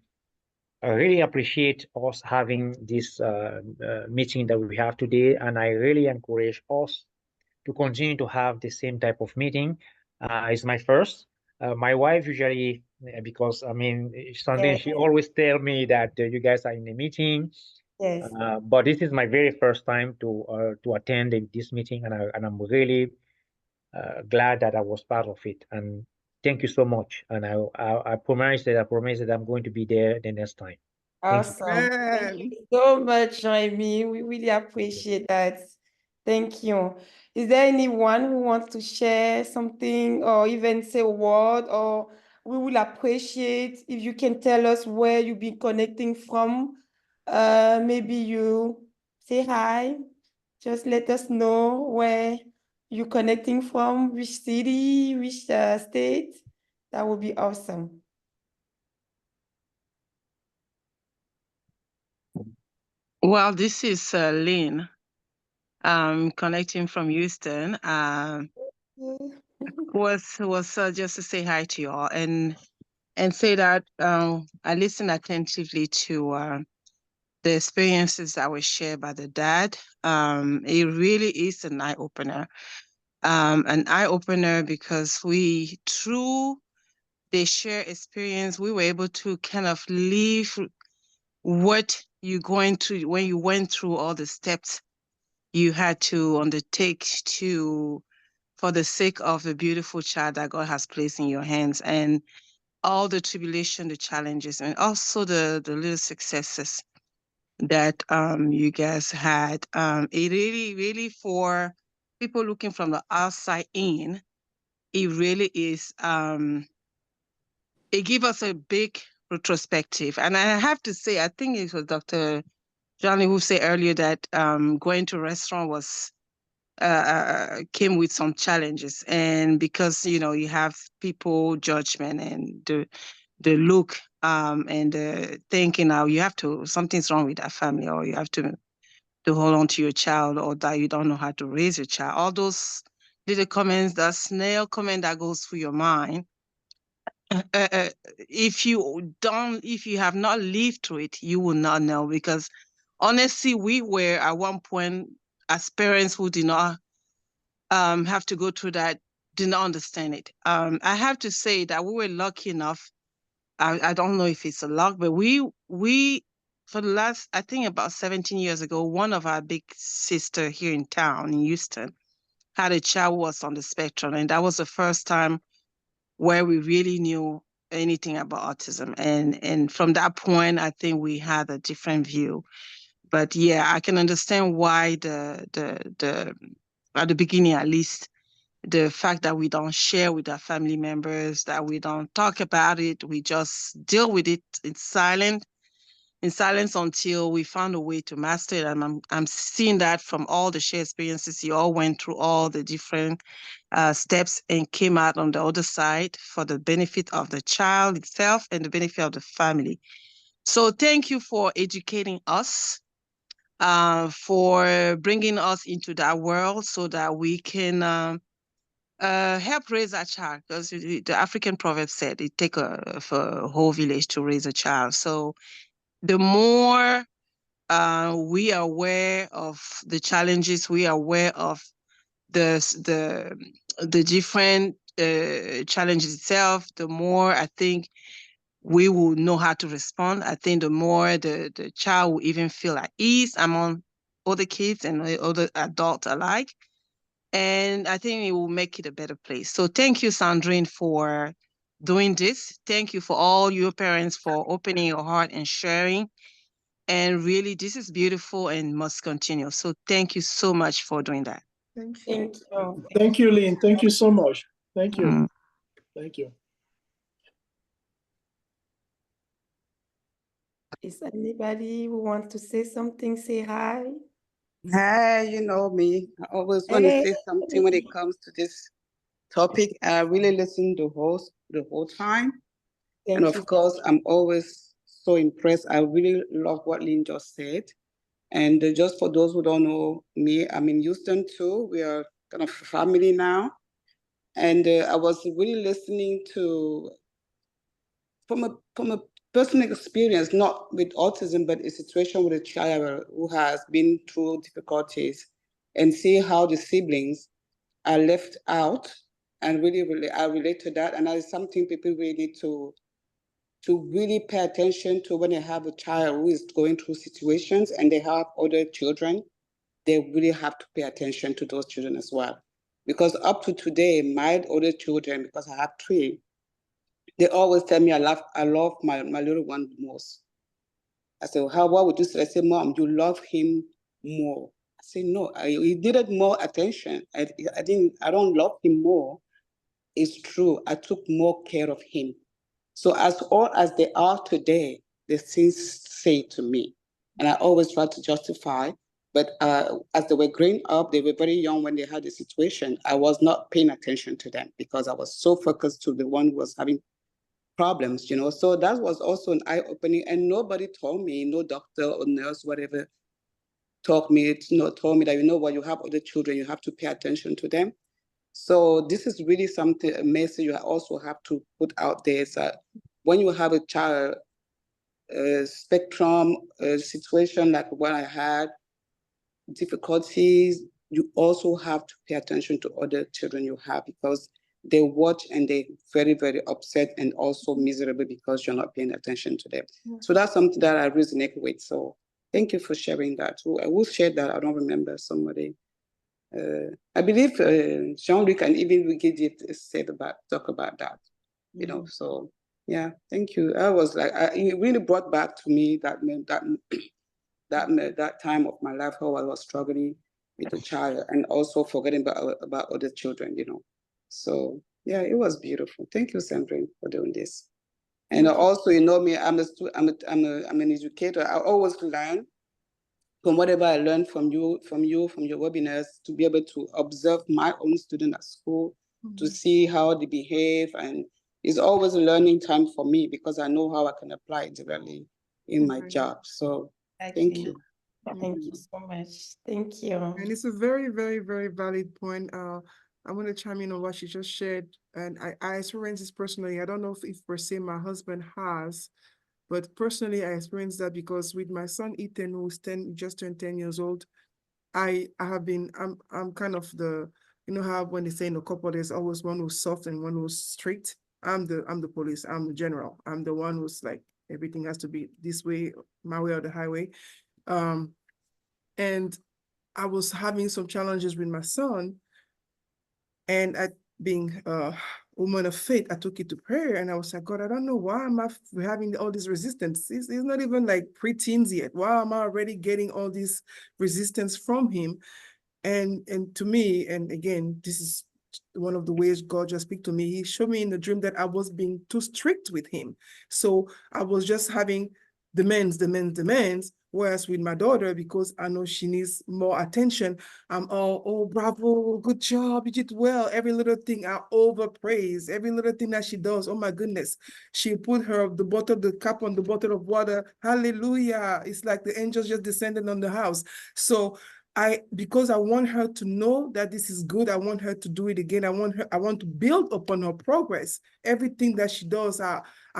I really appreciate us having this meeting that we have today, and I really encourage us to continue to have the same type of meeting. It's my first. My wife usually, because I mean, something Yeah. she always tell me that you guys are in a meeting, Yes. but this is my very first time to attend this meeting, and I'm really glad that I was part of it. And thank you so much. And I promise that I'm going to be there the next time. Thank you. Awesome. Thank Man. you so much, Noemi. We really appreciate that. Thank you. Is there anyone who wants to share something or even say a word? Or we will appreciate if you can tell us where you've been connecting from. Maybe you say hi. Just let us know where you're connecting from, which city, which state. That would be awesome. Well, this is Lynn, connecting from Houston. Was just to say hi to you all and say that I listened attentively to the experiences that were shared by the dad. It really is an eye opener. An eye opener because through the shared experience, we were able to kind of live what you're going through when you went through all the steps you had to undertake for the sake of the beautiful child that God has placed in your hands, and all the tribulation, the challenges, and also the little successes that you guys had. It really for people looking from the outside in, it really is it gives us a big retrospective. And I have to say, I think it was Dr. Johnny who said earlier that going to a restaurant was came with some challenges, and because you have people judgment and the look and the thinking now you have to something's wrong with that family, or you have to hold on to your child, or that you don't know how to raise your child. All those little comments, that snail comment that goes through your mind. if you have not lived through it, you will not know. Because honestly, we were at one point, as parents who did not have to go through that, did not understand it. I have to say that we were lucky enough. I don't know if it's a luck, but we for the last, I think about 17 years ago, one of our big sister here in town in Houston had a child who was on the spectrum, and that was the first time where we really knew anything about autism. And from that point, I think we had a different view. But yeah, I can understand why the at the beginning, at least, the fact that we don't share with our family members, that we don't talk about it, we just deal with it in silence until we found a way to master it. And I'm seeing that from all the shared experiences. You all went through all the different steps and came out on the other side for the benefit of the child itself and the benefit of the family. So thank you for educating us, for bringing us into that world so that we can help raise our child. Because the African proverb said it takes for a whole village to raise a child. So the more we are aware of the challenges, we are aware of the different challenges itself, the more I think we will know how to respond. I think the more the child will even feel at ease among other kids and other adults alike. And I think it will make it a better place. So thank you, Sandrine, for doing this. Thank you for all your parents for opening your heart and sharing. And really, this is beautiful and must continue. So thank you so much for doing that. Thank you. Thank you. Thank you, Lynn. Thank you so much. Thank you. Mm. Thank you. Is anybody who wants to say something, say hi? Hey, you know me. I always want to Hey. say something when it comes to this topic. I really listen the whole time. And Thank you. of course, I'm always so impressed. I really love what Lynn just said. And just for those who don't know me, I'm in Houston too. We are kind of family now. And I was really listening to, from a personal experience, not with autism, but a situation with a child who has been through difficulties, and see how the siblings are left out. And really, I relate to that. And that is something people really need to really pay attention to when they have a child who is going through situations and they have other children. They really have to pay attention to those children as well. Because up to today, my other children, because I have three, they always tell me I love my little one the most. I said, well, what would you say? I said, Mom, you love him more. I said, no, he needed more attention. I don't love him more. It's true. I took more care of him. So as old as they are today, they still say to me, and I always try to justify, but as they were growing up, they were very young when they had the situation. I was not paying attention to them because I was so focused to the one who was having problems, you know. So that was also an eye-opening, and nobody told me, no doctor or nurse, whatever, told me that, you know what, you have other children, you have to pay attention to them. So this is really something, a message you also have to put out there, is that when you have a child spectrum situation like what I had, difficulties, you also have to pay attention to other children you have, because they watch and they're very, very upset and also miserable because you're not paying attention to them. So that's something that I resonate with. So thank you for sharing that. I will share that. I don't remember somebody. I believe Jean-Luc and even Brigadier talk about that, you know. So yeah, thank you. I was like, it really brought back to me that time of my life, how I was struggling with a child and also forgetting about other children, you know. So yeah, it was beautiful. Thank you, Sandrine, for doing this. And also, you know me, I'm an educator. I always learn from whatever I learned from your webinars, to be able to observe my own students at school, to see how they behave. And it's always a learning time for me because I know how I can apply it directly in my job. So thank you. Thank you so much. Thank you. And it's a very, very, very valid point. I'm going to chime in on what she just shared. And I experienced this personally. I don't know if per se my husband has, but personally, I experienced that because with my son Ethan, who's just turned 10 years old, I'm kind of you know how when they say in a couple, there's always one who's soft and one who's strict. I'm the police. I'm the general. I'm the one who's like, everything has to be this way, my way or the highway. And I was having some challenges with my son, and being a woman of faith, I took it to prayer, and I was like, God, I don't know why am I having all this resistance. It's not even like pre-teens yet. Why am I already getting all this resistance from him? And to me, and again, this is one of the ways God just speak to me. He showed me in the dream that I was being too strict with him. So I was just having demands. Whereas with my daughter, because I know she needs more attention, I'm all, oh, bravo, good job, you did well. Every little thing I overpraise, every little thing that she does, oh my goodness. She put the cup on the bottle of water. Hallelujah. It's like the angels just descended on the house. So because I want her to know that this is good, I want her to do it again. I want to build upon her progress. Everything that she does, I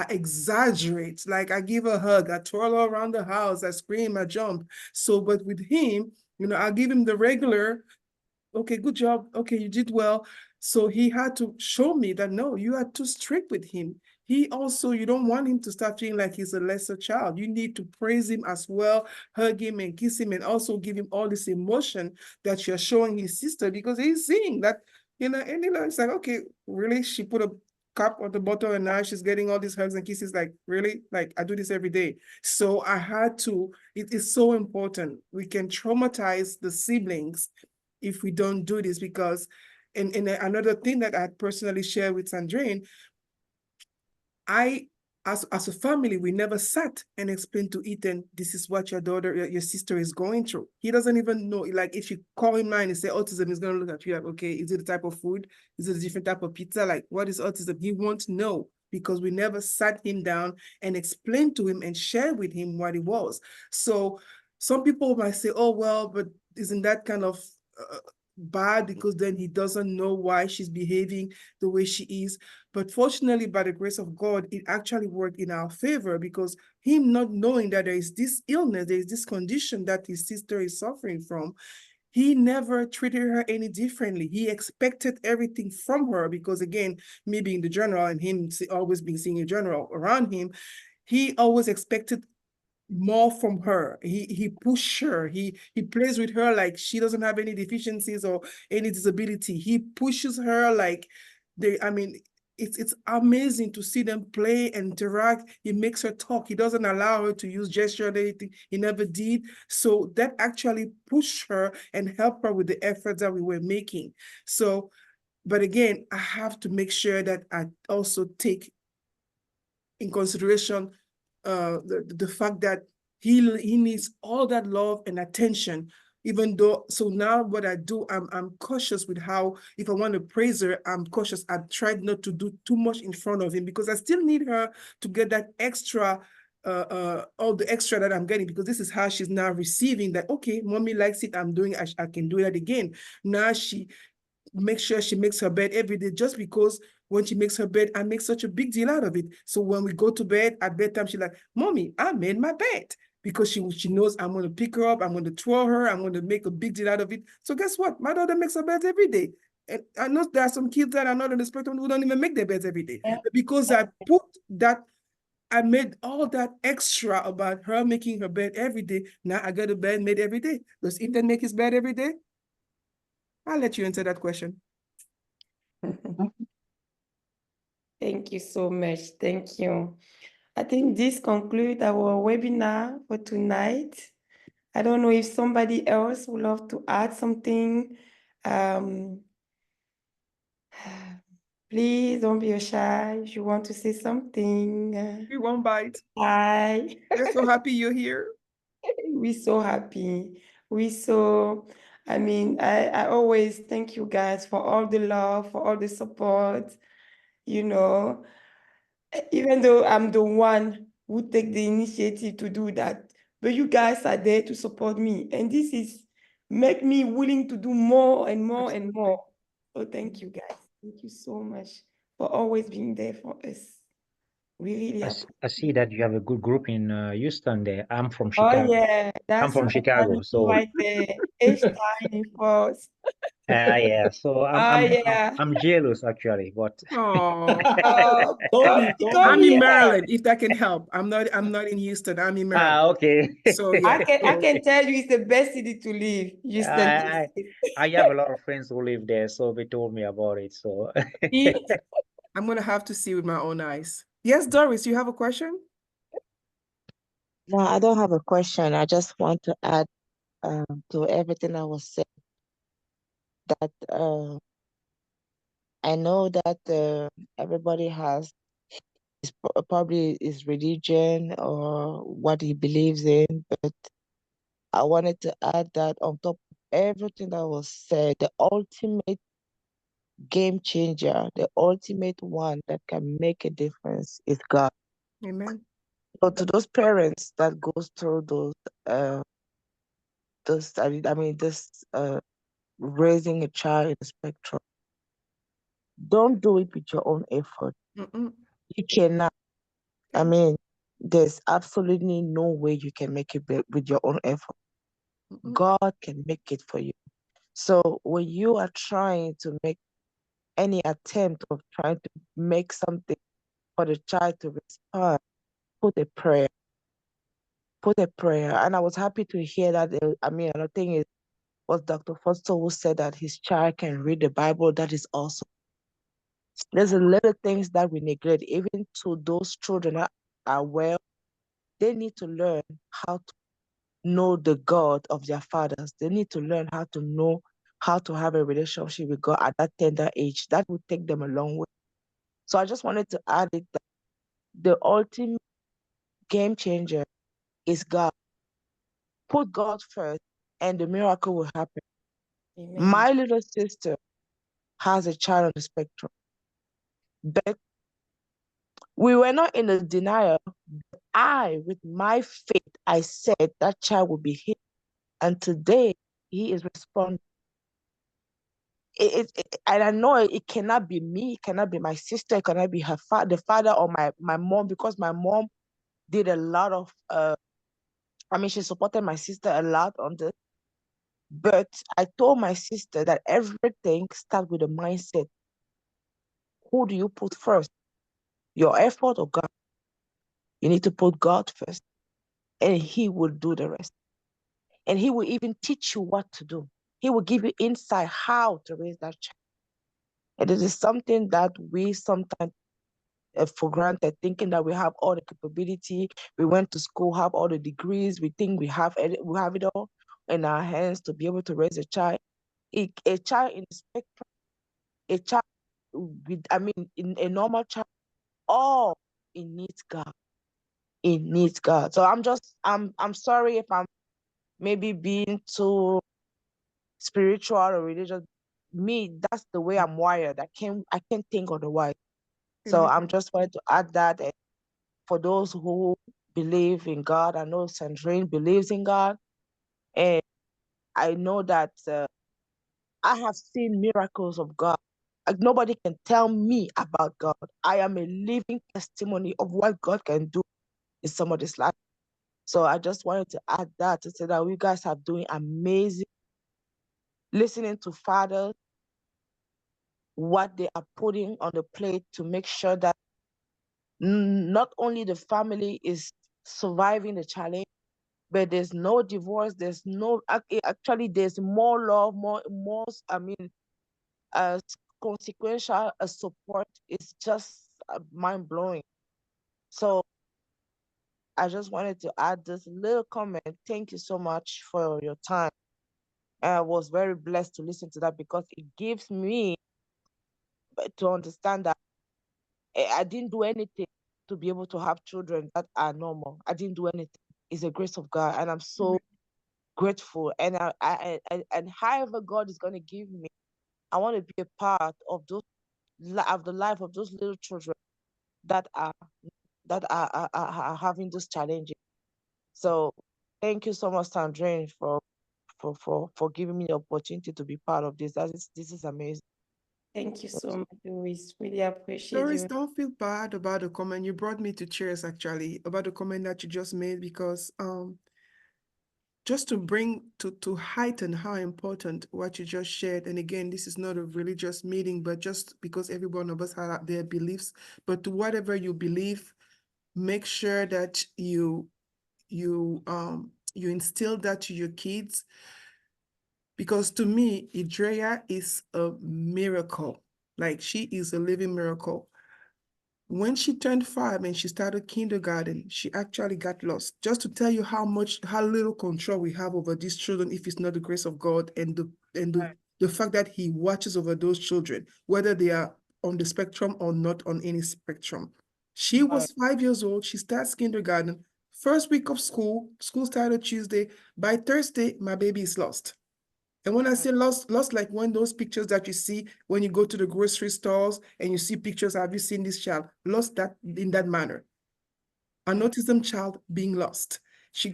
exaggerate. Like I give her a hug, I twirl her around the house, I scream, I jump. So, but with him, I give him the regular, okay, good job. Okay, you did well. So he had to show me that, no, you are too strict with him. You don't want him to start feeling like he's a lesser child. You need to praise him as well, hug him and kiss him, and also give him all this emotion that you're showing his sister, because he's seeing that, and it's like, okay, really? She put a cup on the bottle and now she's getting all these hugs and kisses. Like, really? Like, I do this every day. So I had to, it is so important. We can traumatize the siblings if we don't do this, because and another thing that I personally share with Sandrine, as a family, we never sat and explained to Ethan, this is what your sister is going through. He doesn't even know. Like, if you call him now and say autism, he's going to look at you like, okay, is it a type of food? Is it a different type of pizza? Like, what is autism? He won't know, because we never sat him down and explained to him and shared with him what it was. So some people might say, oh, well, but isn't that kind of bad, because then he doesn't know why she's behaving the way she is? But fortunately, by the grace of God, it actually worked in our favor, because him not knowing that there is this illness, there is this condition that his sister is suffering from, he never treated her any differently. He expected everything from her, because again, me being the general and him always being senior general around him, he always expected more from her. He pushed her. He plays with her like she doesn't have any deficiencies or any disability. He pushes her like it's amazing to see them play and interact. He makes her talk. He doesn't allow her to use gesture or anything. He never did. So that actually pushed her and helped her with the efforts that we were making. So, but again, I have to make sure that I also take in consideration the fact that he needs all that love and attention. Even though, so now what I do, I'm cautious with how, if I want to praise her, I'm cautious. I tried not to do too much in front of him, because I still need her to get that extra, all the extra that I'm getting, because this is how she's now receiving that, okay, mommy likes it, I'm doing, I can do that again. Now she make sure she makes her bed every day, just because when she makes her bed, I make such a big deal out of it. So when we go to bed at bedtime, she's like, mommy, I made my bed. Because she knows I'm going to pick her up, I'm going to twirl her, I'm going to make a big deal out of it. So guess what? My daughter makes her bed every day. And I know there are some kids that are not on the spectrum who don't even make their beds every day. But because I made all that extra about her making her bed every day. Now I got a bed made every day. Does Ethan make his bed every day? I'll let you answer that question. Thank you so much. Thank you. I think this concludes our webinar for tonight. I don't know if somebody else would love to add something. Please don't be shy if you want to say something. We won't bite. Hi. We're so happy you're here. We're so happy. I always thank you guys for all the love, for all the support, even though I'm the one who take the initiative to do that, but you guys are there to support me. And this is make me willing to do more and more and more. So thank you, guys. Thank you so much for always being there for us. We really I see that you have a good group in Houston there. I'm from Oh Chicago. yeah, I'm that's from my Chicago, mommy so right there. Each time in force. yeah. So Oh yeah. I'm jealous actually, but Oh, Don't Come, be, don't come I'm in be. here. Maryland, if that can help. I'm not in Houston. I'm in Maryland. okay. So yeah. I So can tell you it's the best city to live, Houston, I Texas. I have a lot of friends who live there, so they told me about it. So See? I'm gonna have to see with my own eyes. Yes, Doris, you have a question? No, I don't have a question. I just want to add to everything that was said that I know that everybody has probably his religion or what he believes in, but I wanted to add that on top of everything that was said, the ultimate game changer, the ultimate one that can make a difference is God. Amen. So to those parents that goes through I mean this raising a child in the spectrum, don't do it with your own effort. Mm-mm. You cannot. I Okay. mean, there's absolutely no way you can make it with your own effort. Mm-mm. God can make it for you. So when you are trying to make any attempt of trying to make something for the child to respond, put a prayer. Put a prayer. And I was happy to hear that. I mean, another thing is was Dr. Foster who said that his child can read the Bible. That is awesome. There's a little things that we neglect, even to those children that are well, they need to learn how to know the God of their fathers. They need to learn how to know how to have a relationship with God at that tender age. That would take them a long way. So I just wanted to add it that the ultimate game changer is God. Put God first, and the miracle will happen. Amen. My little sister has a child on the spectrum, but we were not in a denial. With my faith, I said that child will be healed. And today, he is responding. And I know it cannot be me, it cannot be my sister, it cannot be the father or my mom, because my mom did a lot of, I mean, she supported my sister a lot on this. But I told my sister that everything starts with a mindset. Who do you put first? Your effort or God? You need to put God first, and he will do the rest. And he will even teach you what to do. He will give you insight how to raise that child. And it is something that we sometimes for granted, thinking that we have all the capability. We went to school, have all the degrees. We think we have it all in our hands to be able to raise a child. A child in the spectrum, a child with, I mean, in a normal child, all it needs God. It needs God. So I'm sorry if I'm maybe being too spiritual or religious. Me, that's the way I'm wired. I can't think otherwise. So Amen. I'm just going to add that for those who believe in God. I know Sandrine believes in God, and I know that I have seen miracles of God. Like nobody can tell me about God. I am a living testimony of what God can do in somebody's life. So I just wanted to add that to say that you guys are doing amazing, listening to fathers, what they are putting on the plate to make sure that not only the family is surviving the challenge, but there's no divorce, there's no, actually, there's more love, more, I mean, uh, consequential support. It's just mind blowing. So I just wanted to add this little comment. Thank you so much for your time. I was very blessed to listen to that because it gives me to understand that I didn't do anything to be able to have children that are normal. I didn't do anything. It's a grace of God, and I'm so grateful. And and however God is going to give me, I want to be a part of of the life of those little children that are having those challenges. So thank you so much, Sandrine, for giving me the opportunity to be part of this. This is amazing. Thank you so much, Doris. Really appreciate Doris, you. don't feel bad about the comment. You brought me to tears actually about the comment that you just made because just to bring to heighten how important what you just shared. And again, this is not a religious meeting, but just because every one of us have their beliefs, but to whatever you believe, make sure that you instill that to your kids. Because to me, Idrea is a miracle. Like she is a living miracle. When she turned 5 and she started kindergarten, she actually got lost. Just to tell you how little control we have over these children if it's not the grace of God and the fact that He watches over those children, whether they are on the spectrum or not on any spectrum. She was 5 years old. She starts kindergarten. First week of school started Tuesday. By Thursday, my baby is lost. And when I say lost like when those pictures that you see when you go to the grocery stores and you see pictures, have you seen this child? Lost that in that manner. An autism child being lost.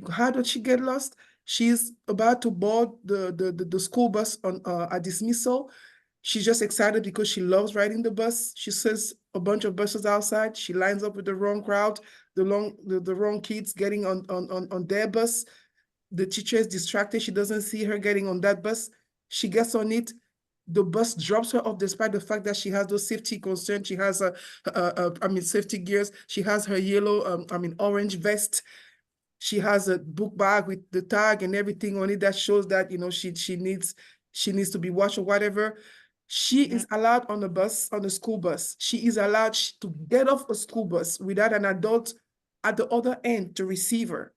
How did she get lost? She's about to board the school bus on a dismissal. She's just excited because she loves riding the bus. She says a bunch of buses outside. She lines up with the wrong crowd, the wrong kids getting on their bus. The teacher is distracted. She doesn't see her getting on that bus. She gets on it. The bus drops her off despite the fact that she has those safety concerns. She has safety gears. She has her yellow, orange vest. She has a book bag with the tag and everything on it that shows that, she needs to be watched or whatever. She is allowed on the school bus. She is allowed to get off a school bus without an adult at the other end to receive her.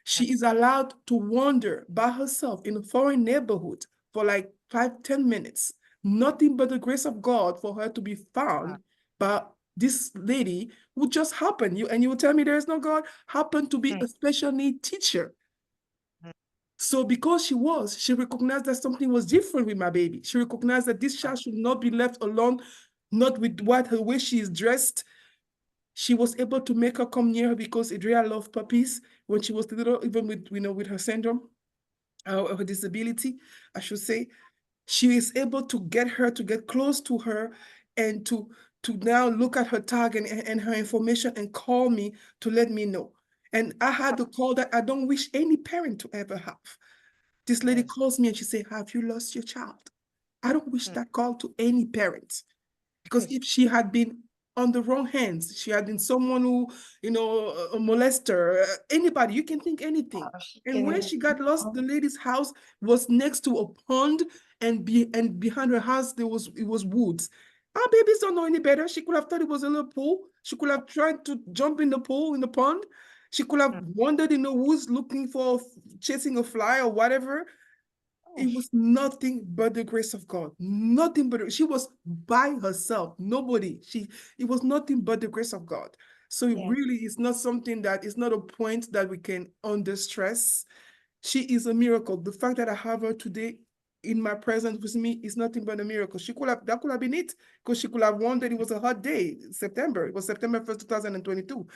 She is allowed to wander by herself in a foreign neighborhood for like 5-10 minutes. Nothing but the grace of God for her to be found by this lady who just happened. You will tell me there is no God, happened to be a special need teacher. So because she recognized that something was different with my baby. She recognized that this child should not be left alone, not with her way she is dressed. She was able to make her come near her because Adria loved puppies when she was little, even with her syndrome, her disability, I should say. She is able to get close to her and to now look at her tag and her information and call me to let me know. And I had the call that I don't wish any parent to ever have. This lady calls me and she said, "Have you lost your child?" I don't wish that call to any parent. Because if she had been on the wrong hands, she had been someone who, a molester, anybody, you can think anything. And when she got lost, the lady's house was next to a pond, and behind her house it was woods. Our babies don't know any better. She could have thought it was a little pool. She could have tried to jump in the pool, in the pond. She could have wandered in the woods looking for, chasing a fly or whatever. It was nothing but the grace of God. Nothing but she was by herself. Nobody. It was nothing but the grace of God. So it really is not something that is not a point that we can under stress. She is a miracle. The fact that I have her today in my presence with me is nothing but a miracle. That could have been it, because she could have wondered. It was a hot day, September. It was September 1st, 2022.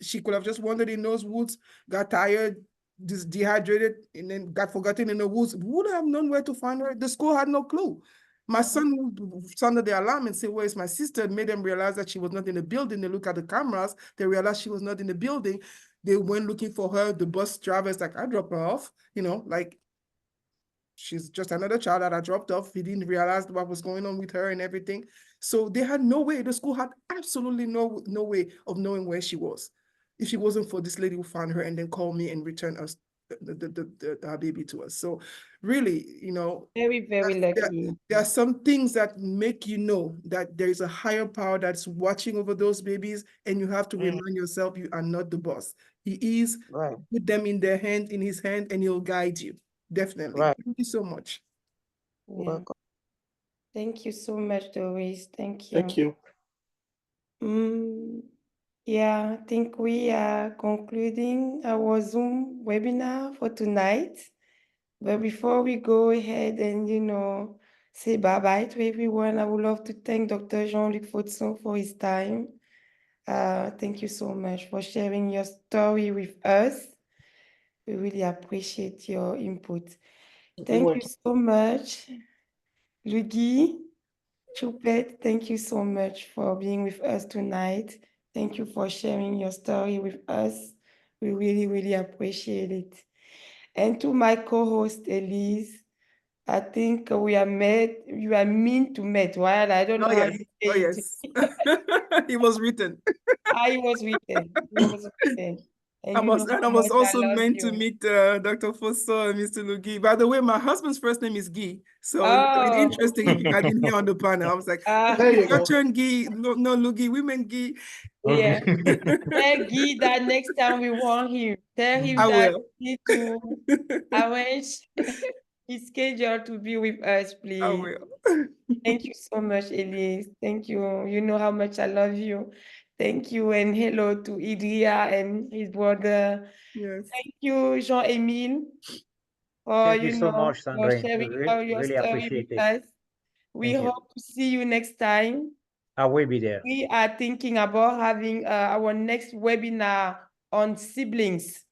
She could have just wandered in those woods, got tired, just dehydrated, and then got forgotten in the woods. Would have known where to find her. The school had no clue. My son sounded the alarm and said, "Where's my sister?" It made them realize that she was not in the building. They look at the cameras. They realized she was not in the building. They went looking for her. The bus driver's like, "I dropped her off," like she's just another child that I dropped off. He didn't realize what was going on with her and everything. So they had no way. The school had absolutely no way of knowing where she was if it wasn't for this lady who found her and then called me and returned us our baby to us. So really, Very, very lucky. there are some things that make you know that there is a higher power that's watching over those babies, and you have to remind yourself you are not the boss. He is. Right. Put them in his hand, and he'll guide you. Definitely. Right. Thank you so much. Welcome. Thank you so much, Doris. Thank you. Thank you. Yeah, I think we are concluding our Zoom webinar for tonight. But before we go ahead and, say bye-bye to everyone, I would love to thank Dr. Jean-Luc Foto for his time. Thank you so much for sharing your story with us. We really appreciate your input. Thank you so much, Luigi. Choupette, thank you so much for being with us tonight. Thank you for sharing your story with us. We really, really appreciate it. And to my co-host, Elise, I think we are met, you are mean to met, right? I don't know Oh, how yes. you Oh, say it. yes. It was written. I was written. He was written. And you know And I how was much I also love meant to you. meet Dr. Fosso and Mr. Lugi. By the way, my husband's first name is Guy. So it's Oh, interesting if you had been here on the panel. I was like, There you it's your go. turn, Guy. No, Lugi, women Guy. yeah. Tell Guy that next time we want him, tell him I that will. we need to arrange his schedule to be with us, I please. will. Thank you so much, Elise. Thank you. You know how much I love you. Thank you, and hello to Idria and his brother. Yes. Thank you, Jean-Emile, for, Thank you so much, for Sandrine. sharing all your Really story appreciate with it. us. We Thank you. hope to see you next time. I will be there. We are thinking about having our next webinar on siblings.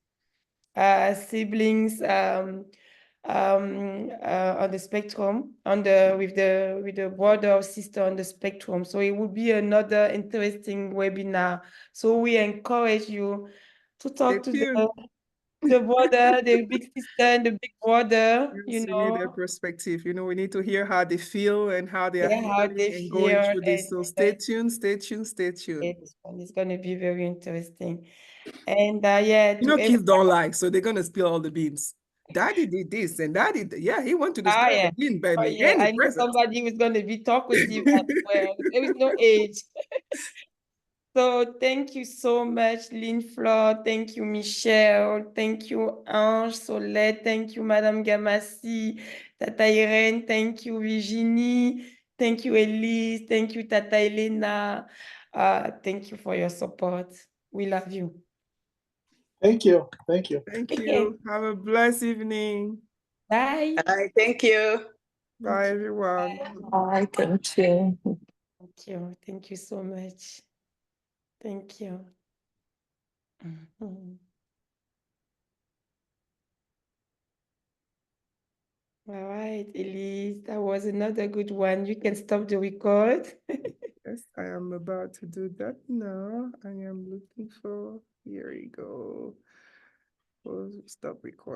Siblings on the spectrum, with the brother or sister on the spectrum. So it will be another interesting webinar. So we encourage you to talk to the brother, the big sister, and the big brother. Yes, we need their perspective. We need to hear how they feel and how they are how they handling and going feel, through this. So stay tuned, stay tuned, stay tuned. this one is going to be very interesting. And yeah, to Kids don't lie, so they're gonna spill all the beans. Daddy did this and daddy, yeah, he went to the store, yeah. he didn't buy Oh, me yeah, any I know present. somebody who's going to be talkative as well. There is no age. So thank you so much, Lynn Fleur. Thank you, Michelle. Thank you, Ange, Solette. Thank you, Madame Gamassi. Tata Irene. Thank you, Virginie. Thank you, Elise. Thank you, Tata Elena. Thank you for your support. We love you. Thank you. Thank you. Thank you. Have a blessed evening. Bye. Bye. Thank you. Bye, everyone. Bye. Thank you. Thank you. Thank you so much. Thank you. Mhm. All right, Elise, that was another good one. You can stop the record. Yes, I am about to do that now. I am looking for, here we go. Stop recording.